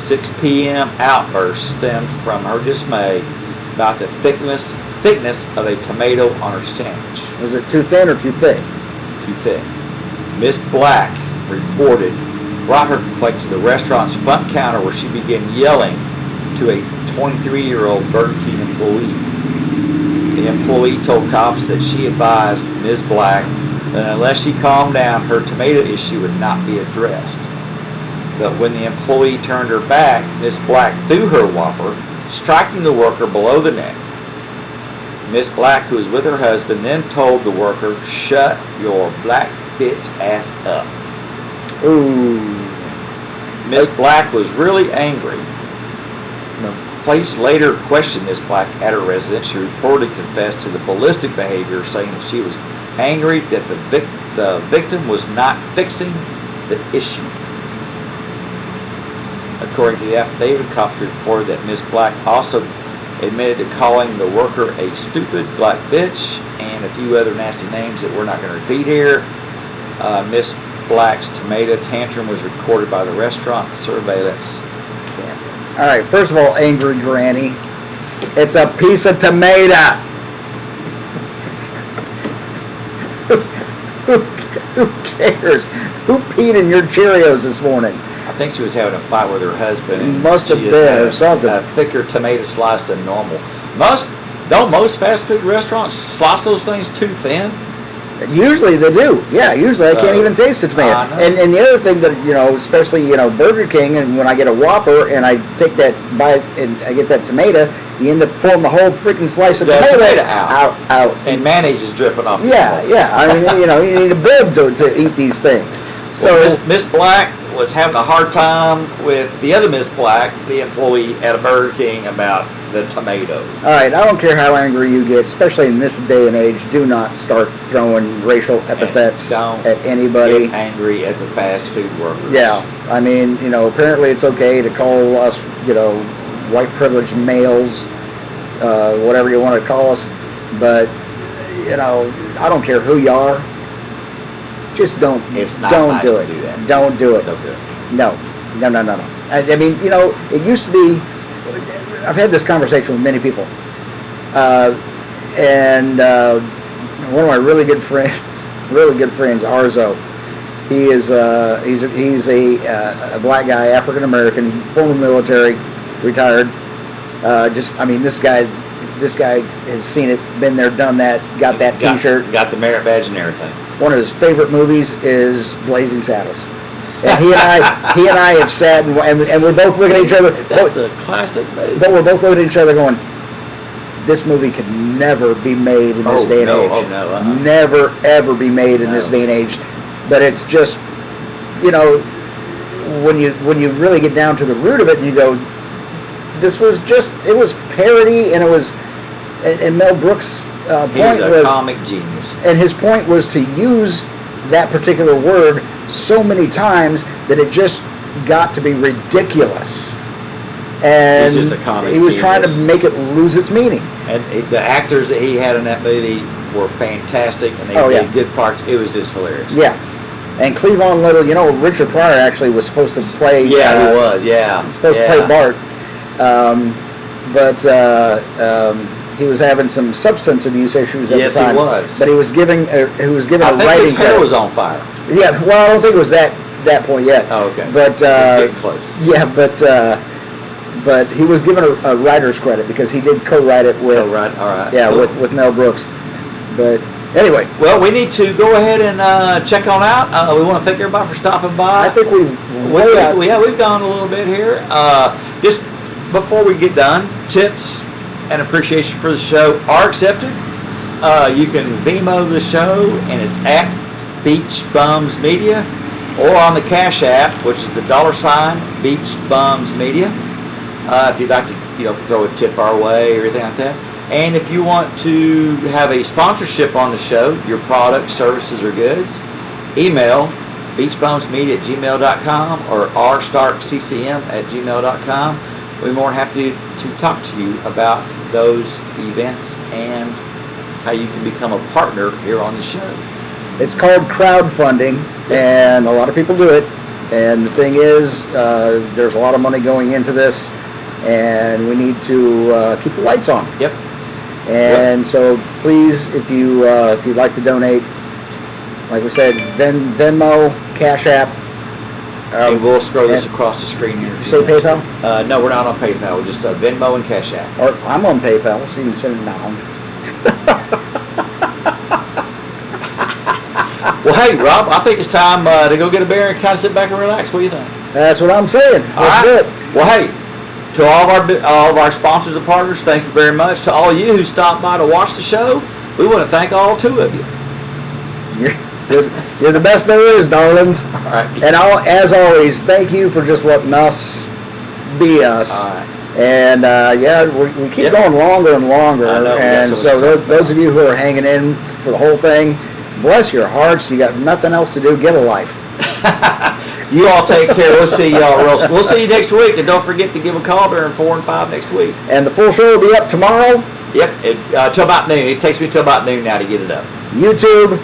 Speaker 1: 6 p.m. outburst stemmed from her dismay about the thickness of a tomato on her sandwich.
Speaker 2: Was it too thin or too thick?
Speaker 1: Too thick. Miss Black brought her complaint to the restaurant's front counter, where she began yelling to a 23-year-old Burger King employee. The employee told cops that she advised Ms. Black that unless she calmed down, her tomato issue would not be addressed. But when the employee turned her back, Ms. Black threw her Whopper, striking the worker below the neck. Miss Black, who was with her husband, then told the worker, "Shut your black bitch ass up."
Speaker 2: Ooh.
Speaker 1: Miss Black was really angry. The police later questioned Miss Black at her residence. She reportedly confessed to the ballistic behavior, saying that she was angry that the victim was not fixing the issue. According to the affidavit, cops reported that Miss Black also admitted to calling the worker a stupid black bitch and a few other nasty names that we're not going to repeat here. Miss Black's tomato tantrum was recorded by the restaurant surveillance cameras.
Speaker 2: All right, first of all, angry granny. It's a piece of tomato. Who cares? Who peed in your Cheerios this morning?
Speaker 1: I think she was having a fight with her husband. And
Speaker 2: Must have
Speaker 1: she
Speaker 2: been,
Speaker 1: had
Speaker 2: or something.
Speaker 1: A thicker tomato slice than normal. Most fast food restaurants slice those things too thin?
Speaker 2: Usually they do. Yeah, usually I can't even taste the tomato.
Speaker 1: I know.
Speaker 2: And the other thing that, especially, Burger King, and when I get a Whopper and I take that bite and I get that tomato, you end up pouring the whole freaking slice of
Speaker 1: The
Speaker 2: tomato
Speaker 1: out.
Speaker 2: out.
Speaker 1: And mayonnaise is dripping off.
Speaker 2: Yeah. I mean, you need a bib to eat these things. So,
Speaker 1: Well, Miss Black was having a hard time with the other Miss Black, the employee at a Burger King, about the tomatoes.
Speaker 2: all right, I don't care how angry you get, especially in this day and age, do not start throwing racial epithets
Speaker 1: don't
Speaker 2: at anybody.
Speaker 1: Get angry at the fast food workers.
Speaker 2: Yeah, I mean, apparently it's okay to call us, white privileged males, whatever you want to call us, but, I don't care who you are. Just don't.
Speaker 1: It's not
Speaker 2: don't
Speaker 1: nice
Speaker 2: do
Speaker 1: to
Speaker 2: it.
Speaker 1: do that.
Speaker 2: Don't do it.
Speaker 1: Don't do it.
Speaker 2: No. I mean, it used to be. I've had this conversation with many people, and one of my really good friends, Arzo. He is he's a black guy, African American, former military, retired. This guy has seen it, been there, done that, got that T-shirt.
Speaker 1: Got the merit badge and everything.
Speaker 2: One of his favorite movies is Blazing Saddles. And he and I have sat and we're both looking at each other.
Speaker 1: That's a classic movie.
Speaker 2: But we're both looking at each other going, this movie could never be made in this day and age.
Speaker 1: Oh, no.
Speaker 2: Never, ever be made in this day and age. But it's just, when you really get down to the root of it and you go, it was parody, and it was, and Mel Brooks' point
Speaker 1: He's a comic genius.
Speaker 2: And his point was to use that particular word so many times that it just got to be ridiculous. And
Speaker 1: He's just a comic
Speaker 2: he was trying to
Speaker 1: genius.
Speaker 2: make it lose its meaning.
Speaker 1: And the actors that he had in that movie were fantastic, and they did good parts. It was just hilarious.
Speaker 2: Yeah. And Cleavon Little, Richard Pryor actually was supposed to play.
Speaker 1: Yeah, he was. Yeah.
Speaker 2: Supposed to play Bart. But he was having some substance abuse issues at the time.
Speaker 1: Yes, he was.
Speaker 2: But he was given a writing
Speaker 1: I think his hair
Speaker 2: credit.
Speaker 1: was on fire.
Speaker 2: Yeah, well, I don't think it was that point yet.
Speaker 1: Oh, okay.
Speaker 2: But
Speaker 1: It's getting close.
Speaker 2: yeah, but he was given a writer's credit because he did co-write it with.
Speaker 1: All right.
Speaker 2: Yeah,
Speaker 1: Cool.
Speaker 2: with Mel Brooks. But anyway,
Speaker 1: Well, we need to go ahead and check on out. We want to thank everybody for stopping by.
Speaker 2: I think we've
Speaker 1: We've gone a little bit here. Just before we get done, tips and appreciation for the show are accepted. You can Vimeo the show, and it's at Beach Bums Media, or on the Cash App, which is the $ Beach Bums Media. If you'd like to, throw a tip our way or anything like that. And if you want to have a sponsorship on the show, your products, services, or goods, email beachbumsmedia@gmail.com or rstarkccm@gmail.com. We're more than happy to talk to you about those events, and how you can become a partner here on the show.
Speaker 2: It's called crowdfunding, and a lot of people do it. And the thing is, there's a lot of money going into this, and we need to keep the lights on.
Speaker 1: Yep.
Speaker 2: And so, please, if you'd like to donate, like we said, Venmo, Cash App.
Speaker 1: And we'll scroll this across the screen here.
Speaker 2: Say PayPal?
Speaker 1: No, we're not on PayPal. We're just Venmo and Cash App.
Speaker 2: Or I'm on PayPal, so you can send it now.
Speaker 1: Well, hey, Rob, I think it's time to go get a beer and kind of sit back and relax. What do you think?
Speaker 2: That's what I'm saying.
Speaker 1: All
Speaker 2: Let's
Speaker 1: right.
Speaker 2: do it.
Speaker 1: Well, hey, to all of our sponsors and partners, thank you very much. To all you who stopped by to watch the show, we want to thank all 2 of you.
Speaker 2: You're the best there is, darlings.
Speaker 1: All right.
Speaker 2: And as always, thank you for just letting us be us.
Speaker 1: All right.
Speaker 2: And we keep
Speaker 1: Yep.
Speaker 2: going longer and longer.
Speaker 1: I know,
Speaker 2: And
Speaker 1: that's
Speaker 2: so
Speaker 1: what we're
Speaker 2: those of you who are hanging in for the whole thing, bless your hearts. You got nothing else to do. Get a life.
Speaker 1: You all take care. We'll see y'all we'll see you next week. And don't forget to give a call during 4 and 5 next week.
Speaker 2: And the full show will be up tomorrow.
Speaker 1: Yep, till about noon. It takes me till about noon now to get it up.
Speaker 2: YouTube,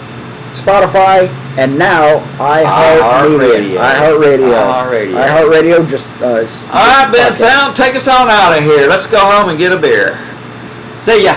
Speaker 2: Spotify, and now iHeartRadio. iHeartRadio. Just.
Speaker 1: All right, Ben Sound, take us on out of here. Let's go home and get a beer. See ya.